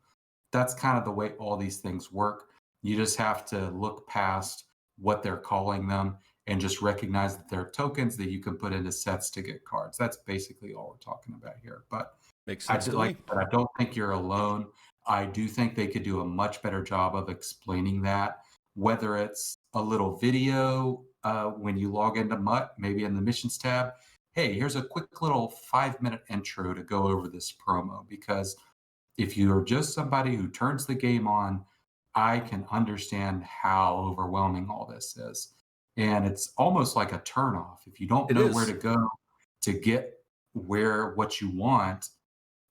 That's kind of the way all these things work. You just have to look past what they're calling them and just recognize that they're tokens that you can put into sets to get cards. That's basically all we're talking about here. But Makes sense to me. but I don't think you're alone. I do think they could do a much better job of explaining that, whether it's a little video when you log into MUT, maybe in the missions tab. Hey, here's a quick little 5-minute intro to go over this promo. Because if you're just somebody who turns the game on, I can understand how overwhelming all this is. And it's almost like a turnoff. If you don't know where to go to get what you want,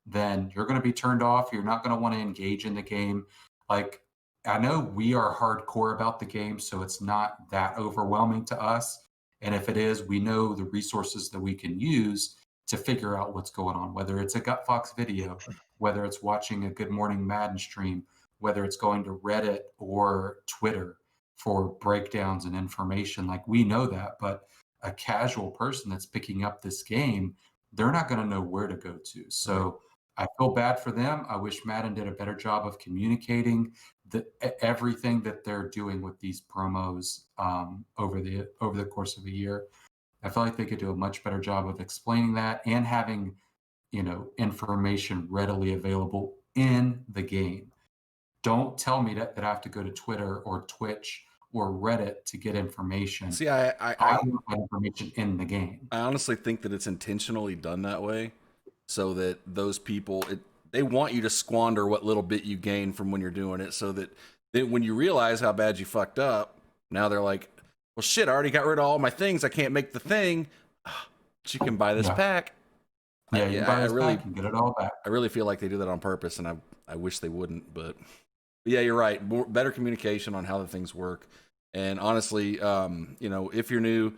then you're going to be turned off. You're not going to want to engage in the game. Like, I know we are hardcore about the game, so it's not that overwhelming to us. And if it is, we know the resources that we can use to figure out what's going on, whether it's a Gutfox video, whether it's watching a Good Morning Madden stream, whether it's going to Reddit or Twitter for breakdowns and information. Like, we know that, but a casual person that's picking up this game, they're not going to know where to go to. So I feel bad for them. I wish Madden did a better job of communicating everything that they're doing with these promos over the course of a year. I feel like they could do a much better job of explaining that and having, information readily available in the game. Don't tell me that I have to go to Twitter or Twitch or Reddit to get information. See, I want that information in the game. I honestly think that it's intentionally done that way, so that those people, they want you to squander what little bit you gain from when you're doing it, so that when you realize how bad you fucked up, now they're like, well, shit, I already got rid of all my things. I can't make the thing. But you can buy this pack. Yeah, you buy this pack and get it all back. I really feel like they do that on purpose, and I wish they wouldn't. But yeah, you're right. Better communication on how the things work. And honestly, if you're new,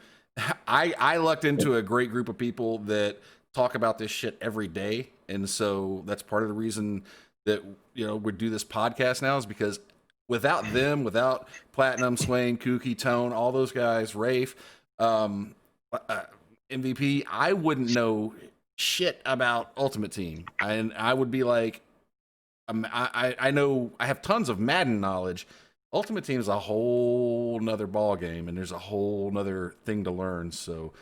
I lucked into a great group of people that talk about this shit every day, and so that's part of the reason that we do this podcast now, is because without them, without Platinum, Swain, Kooky, Tone, all those guys, Rafe, MVP, I wouldn't know shit about Ultimate Team, and I would be like, I know I have tons of Madden knowledge. Ultimate Team is a whole nother ball game, and there's a whole nother thing to learn. So,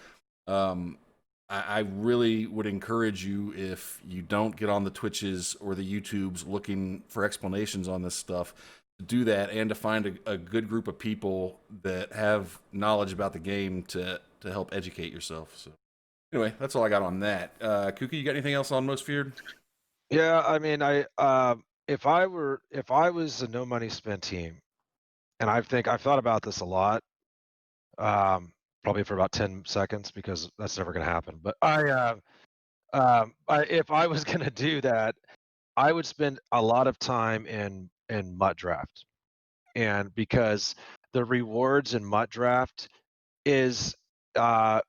I really would encourage you, if you don't get on the Twitches or the YouTubes looking for explanations on this stuff, to do that, and to find a good group of people that have knowledge about the game to help educate yourself. So anyway, that's all I got on that. Kooky, you got anything else on Most Feared? Yeah, I mean, if I was a no money spent team, and I've thought about this a lot, probably for about 10 seconds, because that's never going to happen. But if I was going to do that, I would spend a lot of time in MUT Draft, and because the rewards in MUT Draft is uh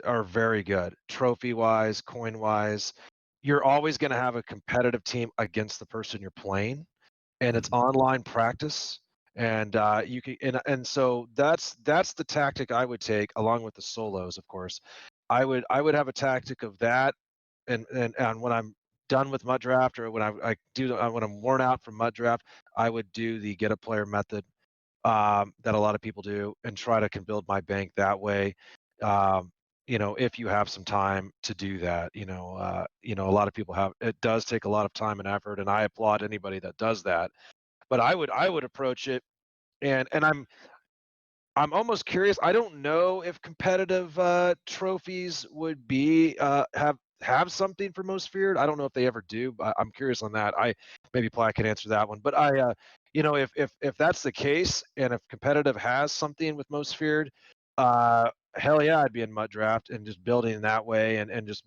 are very good, trophy wise, coin wise. You're always going to have a competitive team against the person you're playing, and it's online practice, and you can and so that's the tactic I would take, along with the solos, of course. I would have a tactic of that, and when I'm done with MUT Draft, or when when I'm worn out from MUT Draft, I would do the get a player method, that a lot of people do, and try to build my bank that way. If you have some time to do that, a lot of people have. It does take a lot of time and effort, and I applaud anybody that does that. But I would approach it, and I'm almost curious. I don't know if competitive trophies would be have something for Most Feared. I don't know if they ever do. But I'm curious on that. Maybe Plat can answer that one. But if that's the case, and if competitive has something with Most Feared, hell yeah, I'd be in MUT Draft and just building that way, and just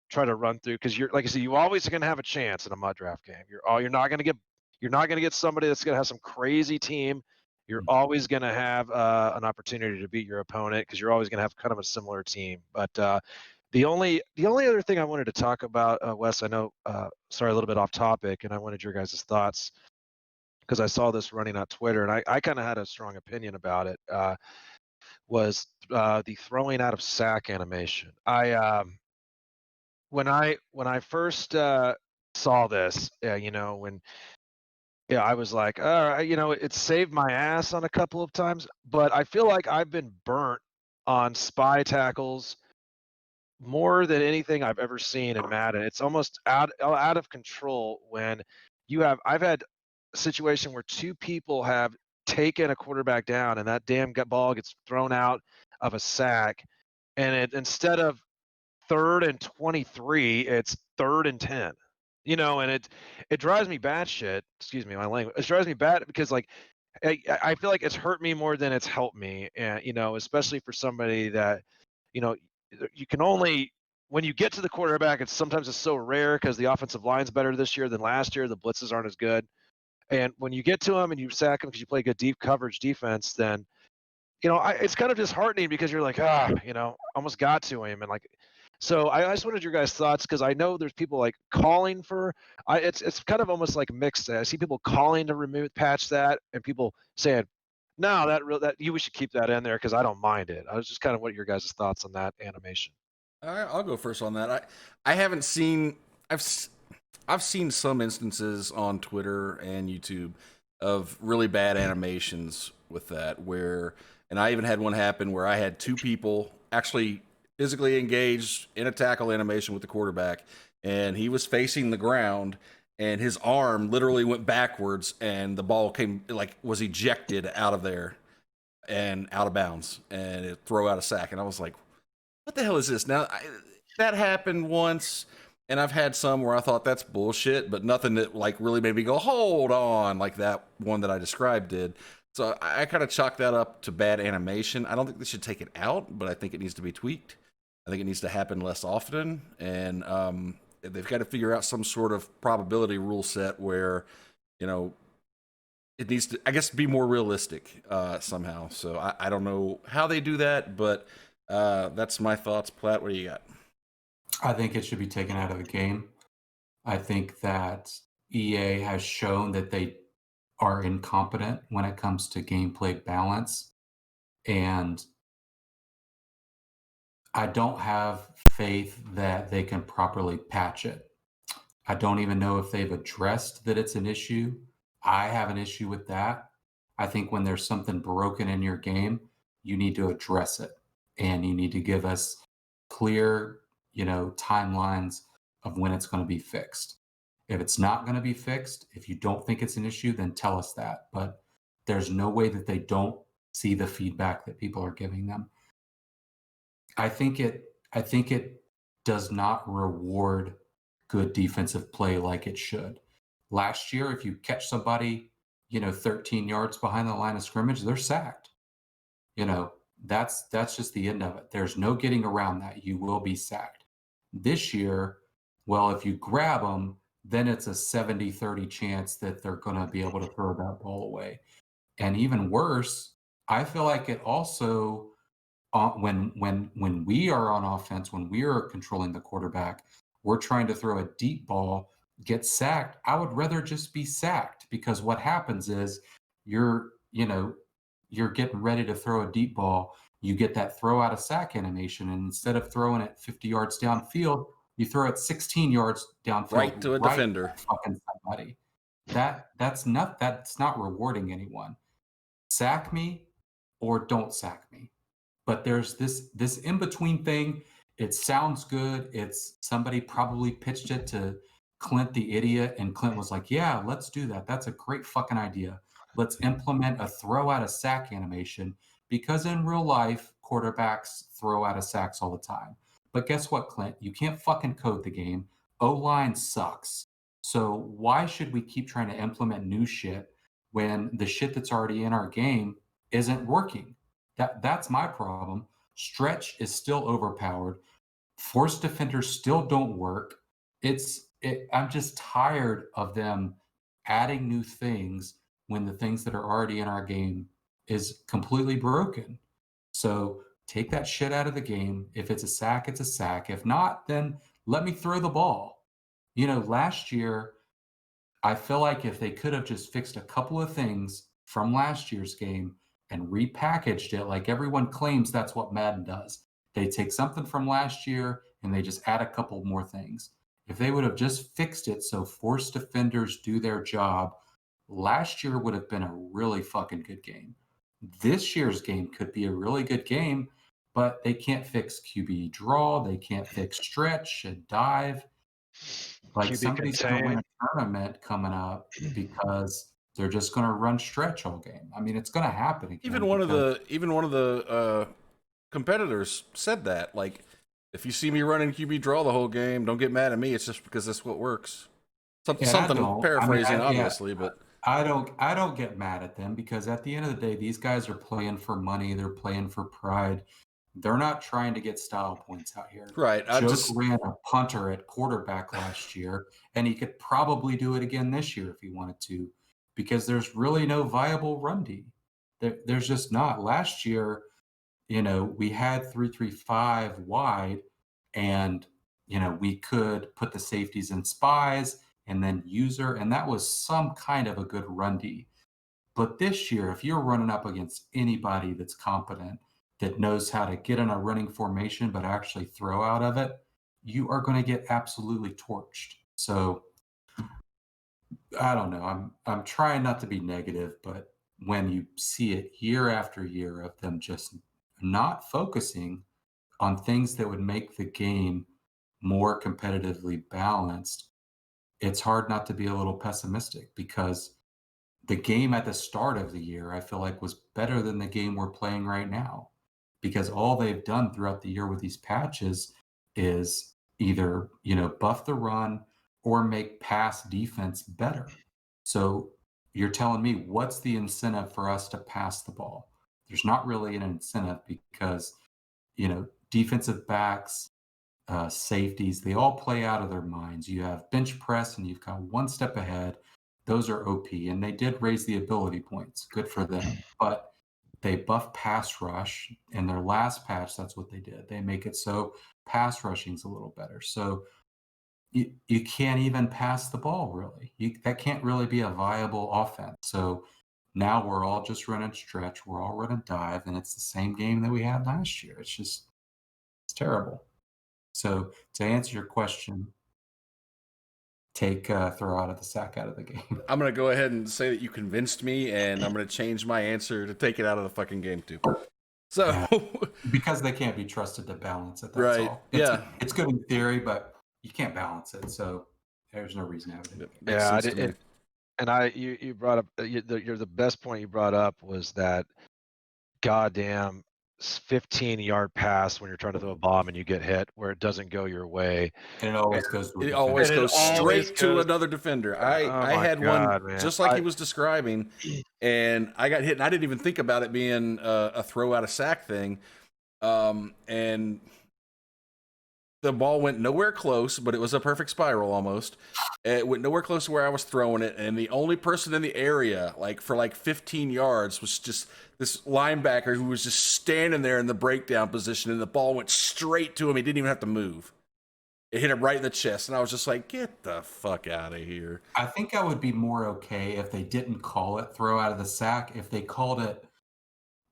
try to run through, because you're, like I said, you always are going to have a chance in a MUT Draft game. You're not going to get somebody that's going to have some crazy team. You're always going to have an opportunity to beat your opponent, because you're always going to have kind of a similar team. But the only other thing I wanted to talk about, Wes, I know, sorry, a little bit off topic, and I wanted your guys' thoughts, because I saw this running on Twitter, and I kind of had a strong opinion about it, was the throwing out of sack animation. When I first saw this, I was like, it saved my ass on a couple of times, but I feel like I've been burnt on spy tackles more than anything I've ever seen in Madden. It's almost out of control when I've had a situation where two people have taken a quarterback down, and that damn ball gets thrown out of a sack, and instead of 3rd and 23, it's 3rd and 10. And it drives me batshit. Excuse me, my language. It drives me bad, because like I feel like it's hurt me more than it's helped me, and especially for somebody that, you know, you can only, when you get to the quarterback, sometimes it's so rare, because the offensive line's better this year than last year. The blitzes aren't as good, and when you get to him and you sack him because you play good deep coverage defense, then it's kind of disheartening, because you're like, almost got to him, and like. So I just wanted your guys' thoughts, because I know there's people like calling for. It's kind of almost like mixed. I see people calling to patch that, and people saying, "No, we should keep that in there, because I don't mind it." I was just kind of what your guys' thoughts on that animation. All right, I'll go first on that. I haven't seen. I've seen some instances on Twitter and YouTube of really bad animations with that, and I even had one happen where I had two people actually physically engaged in a tackle animation with the quarterback, and he was facing the ground, and his arm literally went backwards, and the ball was ejected out of there and out of bounds, and it throw out a sack. And I was like, what the hell is this? Now, that happened once, and I've had some where I thought that's bullshit, but nothing that like really made me go, hold on, like that one that I described did. So I kind of chalk that up to bad animation. I don't think they should take it out, but I think it needs to be tweaked. I think it needs to happen less often, and they've got to figure out some sort of probability rule set where, it needs to, I guess, be more realistic somehow. So I don't know how they do that, but that's my thoughts. Platt, what do you got? I think it should be taken out of the game. I think that EA has shown that they are incompetent when it comes to gameplay balance. And I don't have faith that they can properly patch it. I don't even know if they've addressed that it's an issue. I have an issue with that. I think when there's something broken in your game, you need to address it and you need to give us clear, timelines of when it's going to be fixed. If it's not going to be fixed, if you don't think it's an issue, then tell us that. But there's no way that they don't see the feedback that people are giving them. I think it does not reward good defensive play like it should. Last year, if you catch somebody, 13 yards behind the line of scrimmage, they're sacked. That's just the end of it. There's no getting around that. You will be sacked. This year, well, if you grab them, then it's a 70-30 chance that they're going to be able to throw that ball away. And even worse, I feel like it also when we are on offense, when we are controlling the quarterback, we're trying to throw a deep ball, get sacked. I would rather just be sacked, because what happens is you're getting ready to throw a deep ball. You get that throw out of sack animation, and instead of throwing it 50 yards downfield, you throw it 16 yards downfield Right to a defender. Fucking somebody. That's not rewarding anyone. Sack me or don't sack me. But there's this in-between thing. It sounds good. It's somebody probably pitched it to Clint the idiot, and Clint was like, yeah, let's do that. That's a great fucking idea. Let's implement a throw out of sack animation, because in real life, quarterbacks throw out of sacks all the time. But guess what, Clint? You can't fucking code the game. O-line sucks. So why should we keep trying to implement new shit when the shit that's already in our game isn't working? That's my problem. Stretch is still overpowered. Force defenders still don't work. I'm just tired of them adding new things when the things that are already in our game is completely broken. So take that shit out of the game. If it's a sack, it's a sack. If not, then let me throw the ball. Last year, I feel like if they could have just fixed a couple of things from last year's game and repackaged it, like everyone claims that's what Madden does. They take something from last year and they just add a couple more things. If they would have just fixed it so force defenders do their job, last year would have been a really fucking good game. This year's game could be a really good game, but they can't fix QB draw. They can't fix stretch and dive. Like QB somebody's going to contain. win a tournament coming up because they're just going to run stretch all game. I mean, it's going to happen again. Even one of the competitors said that. Like, if you see me running QB draw the whole game, don't get mad at me. It's just because that's what works. Something paraphrasing, obviously, but I don't get mad at them, because at the end of the day, these guys are playing for money. They're playing for pride. They're not trying to get style points out here. right. Joke ran a punter at quarterback last year, and he could probably do it again this year if he wanted to, because there's really no viable run D. There's just not. Last year, we had 3-3-5 wide, and we could put the safeties in spies and then user, and that was some kind of a good run D. But this year, if you're running up against anybody that's competent, that knows how to get in a running formation but actually throw out of it, you are going to get absolutely torched. So I don't know. I'm trying not to be negative, but when you see it year after year of them just not focusing on things that would make the game more competitively balanced, it's hard not to be a little pessimistic, because the game at the start of the year, I feel like, was better than the game we're playing right now, because all they've done throughout the year with these patches is either, buff the run or make pass defense better. So you're telling me, what's the incentive for us to pass the ball? There's not really an incentive, because, defensive backs, safeties, they all play out of their minds. You have bench press and you've got one step ahead. Those are OP, and they did raise the ability points. Good for them. But they buff pass rush. In their last patch, that's what they did. They make it so pass rushing's a little better. So you can't even pass the ball, really. That can't really be a viable offense. So now we're all just running stretch. We're all running dive, and it's the same game that we had last year. It's terrible. So to answer your question, take throw out of the sack out of the game. I'm gonna go ahead and say that you convinced me, and I'm gonna change my answer to take it out of the fucking game too. So because they can't be trusted to balance it. That's right, all. It's good in theory, but you can't balance it. So there's no reason to have it. Yeah, you brought up you're the best point you brought up was that goddamn 15-yard pass when you're trying to throw a bomb and you get hit where it doesn't go your way. And it always goes to it always goes straight to another defender. I had God, one man. just like he was describing, and I got hit, and I didn't even think about it being a throw out of sack thing. And the ball went nowhere close, but it was a perfect spiral almost. It went nowhere close to where I was throwing it, and the only person in the area, like for like 15 yards, was just this linebacker who was just standing there in the breakdown position, and the ball went straight to him. He didn't even have to move. It hit him right in the chest, and I was just like, get the fuck out of here. I think I would be more okay if they didn't call it throw out of the sack, if they called it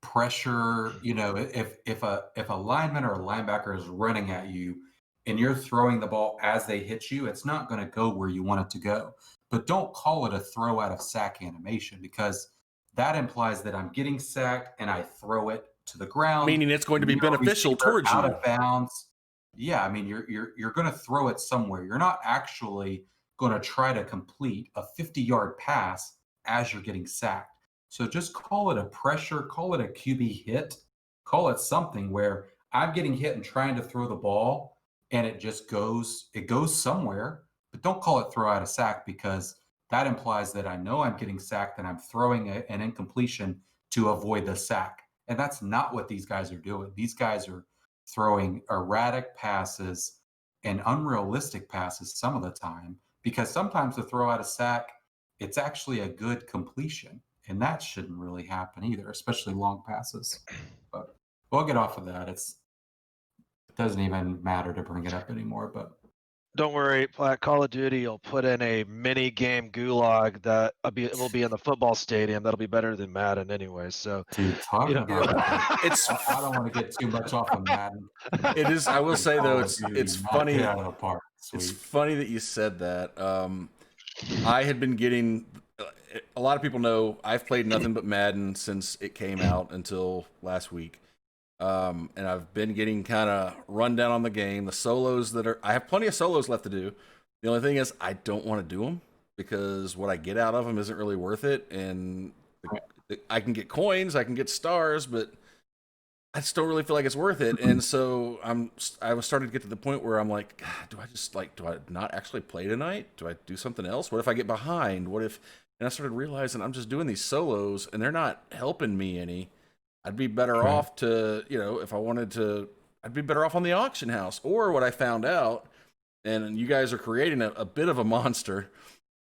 pressure. If a lineman or a linebacker is running at you and you're throwing the ball as they hit you, it's not going to go where you want it to go. But don't call it a throw out of sack animation, because that implies that I'm getting sacked and I throw it to the ground, meaning it's going to be beneficial towards you. Out of bounds. Yeah, I mean, you're going to throw it somewhere. You're not actually going to try to complete a 50-yard pass as you're getting sacked. So just call it a pressure, call it a QB hit, call it something where I'm getting hit and trying to throw the ball, and it goes somewhere. But don't call it throw out a sack, because that implies that I know I'm getting sacked and I'm throwing an incompletion to avoid the sack. And that's not what these guys are doing. These guys are throwing erratic passes and unrealistic passes some of the time, because sometimes to throw out a sack, it's actually a good completion. And that shouldn't really happen either, especially long passes. But we'll get off of that. It doesn't even matter to bring it up anymore, but don't worry, Call of Duty will put in a mini game gulag that will be in the football stadium. That'll be better than Madden anyway. So, dude, talking about I don't want to get too much off of Madden. It is. I will say though, it's funny. Out of the park. It's funny that you said that. I had been getting. A lot of people know I've played nothing but Madden since it came out until last week. And I've been getting kind of run down on the game. The solos I have plenty of solos left to do. The only thing is I don't want to do them because what I get out of them isn't really worth it. And I can get coins, I can get stars, but I just don't really feel like it's worth it. And so I was starting to get to the point where I'm like, God, do I not actually play tonight? Do I do something else? What if I get behind? And I started realizing I'm just doing these solos and they're not helping me any. I'd be better off to, if I wanted to, I'd be better off on the auction house. Or what I found out, and you guys are creating a bit of a monster.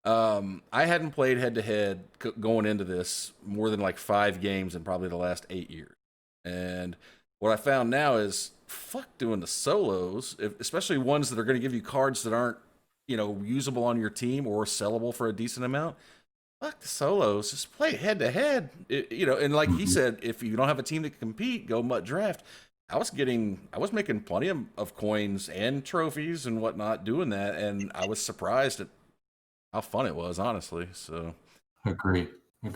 I hadn't played head-to-head going into this more than like 5 games in probably the last 8 years. And what I found now is, fuck doing the solos, especially ones that are going to give you cards that aren't, usable on your team or sellable for a decent amount. Fuck the solos, just play head to head. And like he said, if you don't have a team that can compete, go MUT draft. I was making plenty of coins and trophies and whatnot doing that, and I was surprised at how fun it was, honestly. So agree. All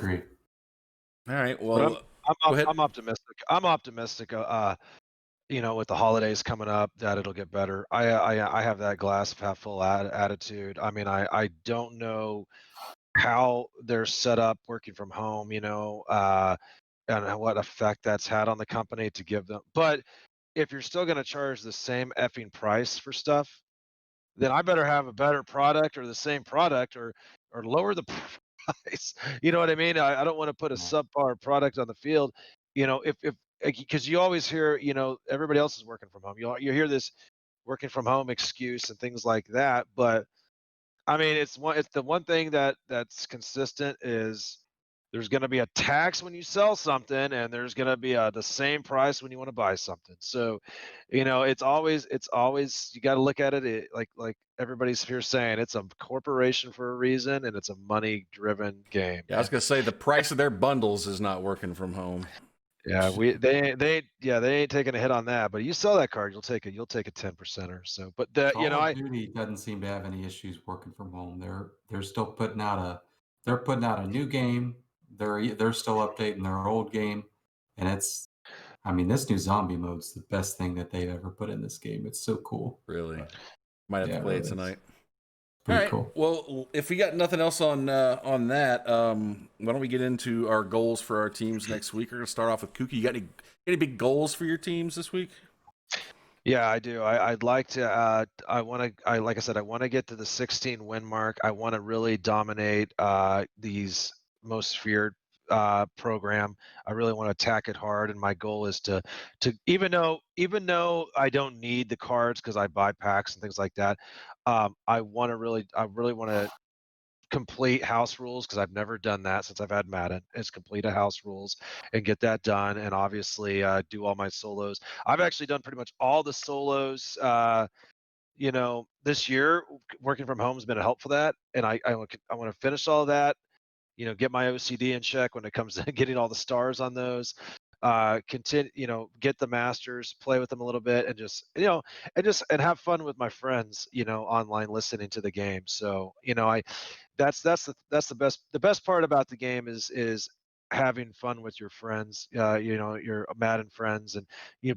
right, well, I'm optimistic. I'm optimistic. With the holidays coming up, that it'll get better. I have that glass half full attitude. I mean, I don't know how they're set up working from home, and what effect that's had on the company to give them. But if you're still going to charge the same effing price for stuff, then I better have a better product or the same product or lower the price. You know what I mean? I don't want to put a subpar product on the field. If because you always hear, everybody else is working from home. You hear this working from home excuse and things like that, but I mean, it's the one thing that's consistent is there's going to be a tax when you sell something, and there's going to be the same price when you want to buy something. So, it's always you got to look at it, like everybody's here saying, it's a corporation for a reason, and it's a money-driven game. Yeah, I was gonna say the price of their bundles is not working from home. Yeah, they ain't taking a hit on that. But you sell that card, you'll take a 10% or so. But Call of Duty doesn't seem to have any issues working from home. They're still putting out a new game. They're still updating their old game, and this new zombie mode's the best thing that they've ever put in this game. It's so cool. Really, might have Yeah, to play it it really tonight. Pretty All right. cool. Well, if we got nothing else on that, why don't we get into our goals for our teams next week? We're gonna start off with Kooky. You got any big goals for your teams this week? Yeah, I do. I'd like to. Like I said, I want to get to the 16 win mark. I want to really dominate these most feared program. I really want to attack it hard, and my goal is to even though I don't need the cards because I buy packs and things like that. I really want to complete house rules because I've never done that since I've had Madden. Is complete a house rules and get that done, and obviously do all my solos. I've actually done pretty much all the solos. This year working from home has been a help for that, and I want to finish all of that. Get my OCD in check when it comes to getting all the stars on those. Continue, get the masters, play with them a little bit, and and have fun with my friends, online listening to the game. So, that's the best part about the game is having fun with your friends, your Madden friends, and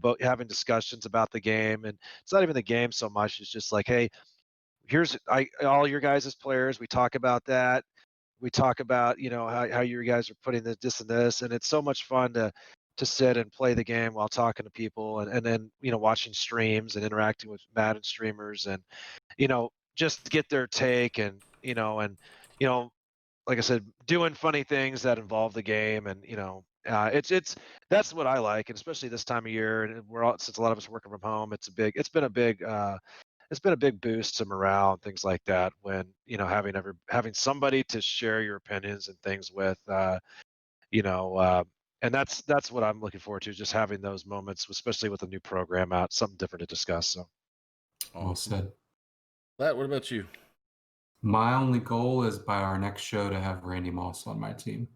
both having discussions about the game. And it's not even the game so much; it's just like, hey, here's all your guys as players. We talk about that. We talk about how you guys are putting this and this, and it's so much fun to sit and play the game while talking to people, and then watching streams and interacting with Madden streamers, and just get their take, and like I said, doing funny things that involve the game, and it's that's what I like, and especially this time of year, and since a lot of us are working from home, it's been a big boost to morale and things like that when having somebody to share your opinions and things with, and that's what I'm looking forward to, just having those moments, especially with a new program out, something different to discuss. So, Well said. Matt, what about you? My only goal is by our next show to have Randy Moss on my team.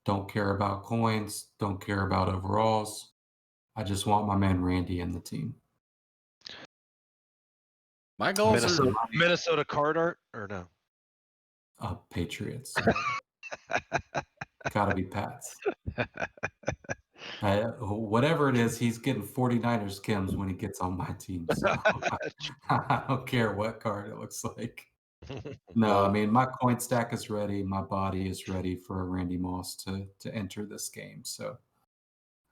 Don't care about coins, don't care about overalls. I just want my man Randy in the team. My goals Minnesota card art or no? Patriots. Gotta be Pats. Whatever it is, he's getting 49ers Skims when he gets on my team. So I don't care what card it looks like. No, my coin stack is ready. My body is ready for Randy Moss to enter this game. So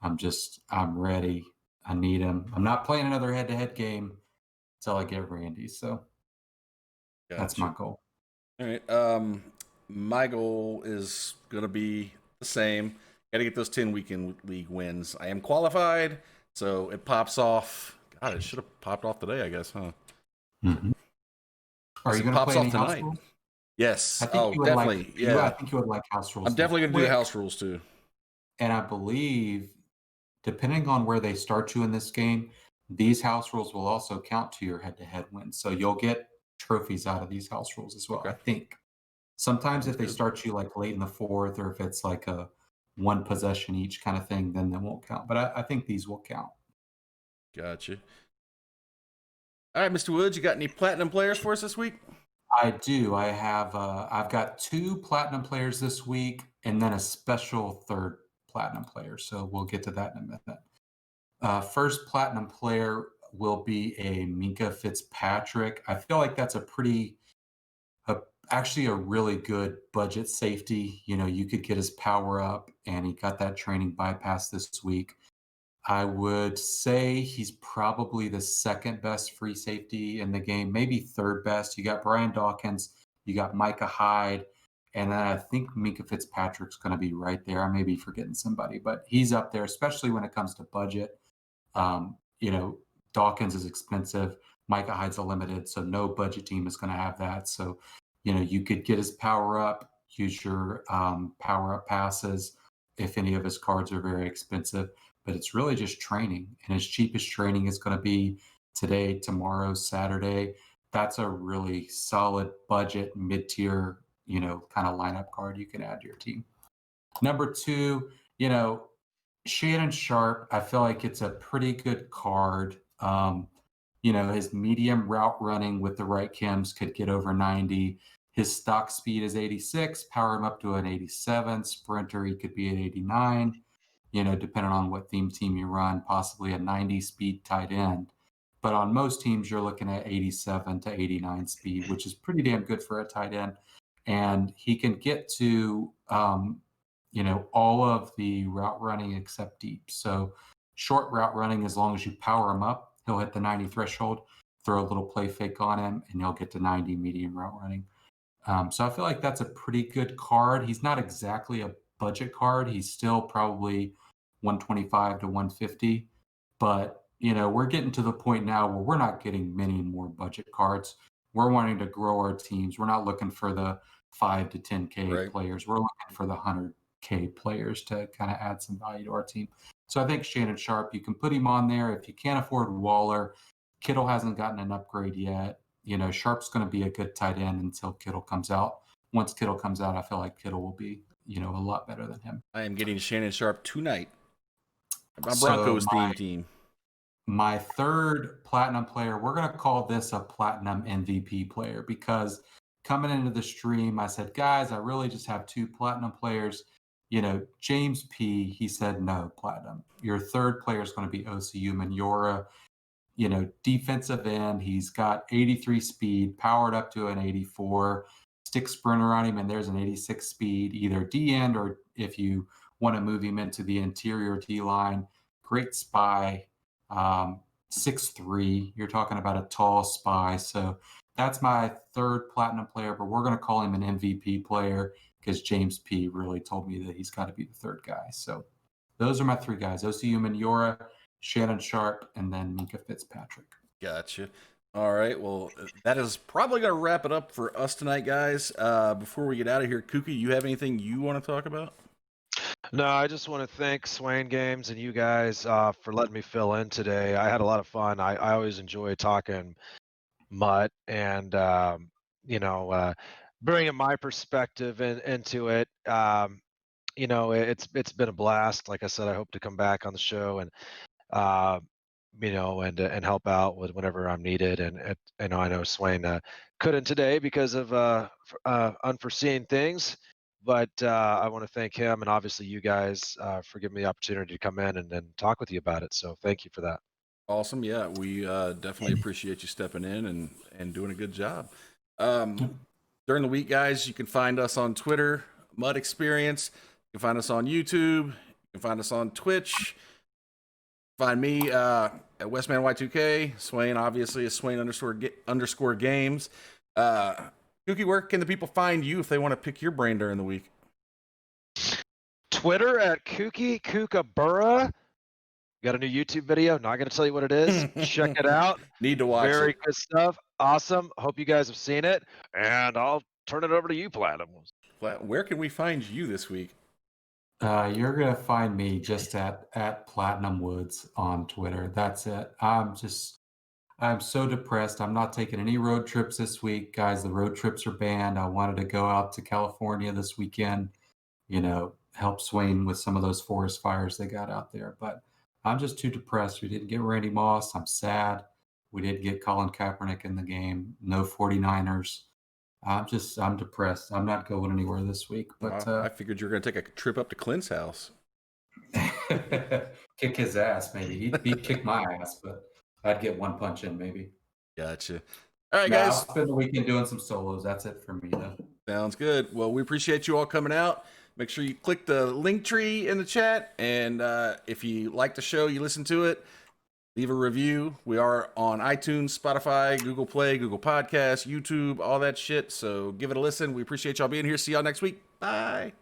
I'm ready. I need him. I'm not playing another head-to-head game until I get Randy. So that's my goal. All right. My goal is gonna be the same. Got to get those 10 weekend league wins. I am qualified, so it pops off. God, it should have popped off today, I guess, huh? Mm-hmm. Are you going to play any house rules? Yes. I think definitely. I think you would like house rules. I'm definitely going to do house rules too. And I believe, depending on where they start you in this game, these house rules will also count to your head-to-head wins. So you'll get trophies out of these house rules as well. Okay. I think. Sometimes if they start you like late in the fourth, or if it's like a one possession each kind of thing, then they won't count. But I think these will count. Gotcha. All right, Mr. Woods, you got any platinum players for us this week? I do. I have. I've got 2 platinum players this week, and then a special third platinum player. So we'll get to that in a minute. First platinum player will be a Minka Fitzpatrick. I feel like that's actually a really good budget safety. You could get his power up, and he got that training bypass this week. I would say he's probably the second best free safety in the game, maybe third best. You got Brian Dawkins, you got Micah Hyde, and then I think Minka Fitzpatrick's going to be right there. I may be forgetting somebody, but he's up there, especially when it comes to budget. Dawkins is expensive. Micah Hyde's a limited, so no budget team is going to have that. So, you could get his power up. use your power-up passes if any of his cards are very expensive. But it's really just training. And his cheapest training is going to be today, tomorrow, Saturday. That's a really solid budget, mid-tier, kind of lineup card you can add to your team. Number 2, Shannon Sharp, I feel like it's a pretty good card. His medium route running with the right chems could get over 90. His stock speed is 86, power him up to an 87. Sprinter, he could be at 89, depending on what team you run, possibly a 90 speed tight end. But on most teams, you're looking at 87 to 89 speed, which is pretty damn good for a tight end. And he can get to, all of the route running except deep. So short route running, as long as you power him up, he'll hit the 90 threshold, throw a little play fake on him, and he'll get to 90 medium route running. So I feel like that's a pretty good card. He's not exactly a budget card. He's still probably 125 to 150. But, we're getting to the point now where we're not getting many more budget cards. We're wanting to grow our teams. We're not looking for the 5 to 10K players. We're looking for the 100K players to kind of add some value to our team. So I think Shannon Sharp, you can put him on there. If you can't afford Waller, Kittle hasn't gotten an upgrade yet. Sharp's going to be a good tight end until Kittle comes out. Once Kittle comes out, I feel like Kittle will be, a lot better than him. I am getting Shannon Sharp tonight. My Broncos team. My third platinum player, we're going to call this a platinum MVP player because coming into the stream, I said, guys, I really just have 2 platinum players. James P., he said, no, platinum. Your third player is going to be Osi Umenyiora. Defensive end. He's got 83 speed, powered up to an 84. Stick sprinter on him, and there's an 86 speed, either D end or if you want to move him into the interior D line. Great spy. 6'3". You're talking about a tall spy. So that's my third platinum player, but we're going to call him an MVP player because James P. really told me that he's got to be the third guy. So those are my 3 guys: Osi Umenyiora, Shannon Sharp, and then Minka Fitzpatrick. Gotcha. All right. Well, that is probably going to wrap it up for us tonight, guys. Before we get out of here, Kuki, you have anything you want to talk about? No, I just want to thank Swain Games and you guys for letting me fill in today. I had a lot of fun. I always enjoy talking MUT and, bringing my perspective into it. It's been a blast. Like I said, I hope to come back on the show and, and help out with whenever I'm needed. And I know Swain couldn't today because of unforeseen things. But I want to thank him and obviously you guys for giving me the opportunity to come in and talk with you about it. So thank you for that. Awesome. Yeah, we definitely appreciate you stepping in and doing a good job. During the week, guys, you can find us on Twitter, MUT Experience. You can find us on YouTube. You can find us on Twitch. Find me at WestmanY2K. Swain, obviously, is Swain _ games. Kuki, where can the people find you if they want to pick your brain during the week? Twitter at Kuki Kookaburra. Got a new YouTube video. Not going to tell you what it is. Check it out. Need to watch Very it. good stuff. Awesome. Hope you guys have seen it. And I'll turn it over to you, Platinum. Where can we find you this week? You're going to find me just at Platinum Woods on Twitter. That's it. I'm so depressed. I'm not taking any road trips this week. Guys, the road trips are banned. I wanted to go out to California this weekend, help Swain with some of those forest fires they got out there. But I'm just too depressed. We didn't get Randy Moss. I'm sad. We didn't get Colin Kaepernick in the game. No 49ers. I'm depressed. I'm not going anywhere this week. But I figured you were going to take a trip up to Clint's house. Kick his ass, maybe. He'd kick my ass, but I'd get one punch in, maybe. Gotcha. All right, guys. I'll spend the weekend doing some solos. That's it for me, though. Sounds good. Well, we appreciate you all coming out. Make sure you click the link tree in the chat. And if you like the show, you listen to it, leave a review. We are on iTunes, Spotify, Google Play, Google Podcasts, YouTube, all that shit. So give it a listen. We appreciate y'all being here. See y'all next week. Bye.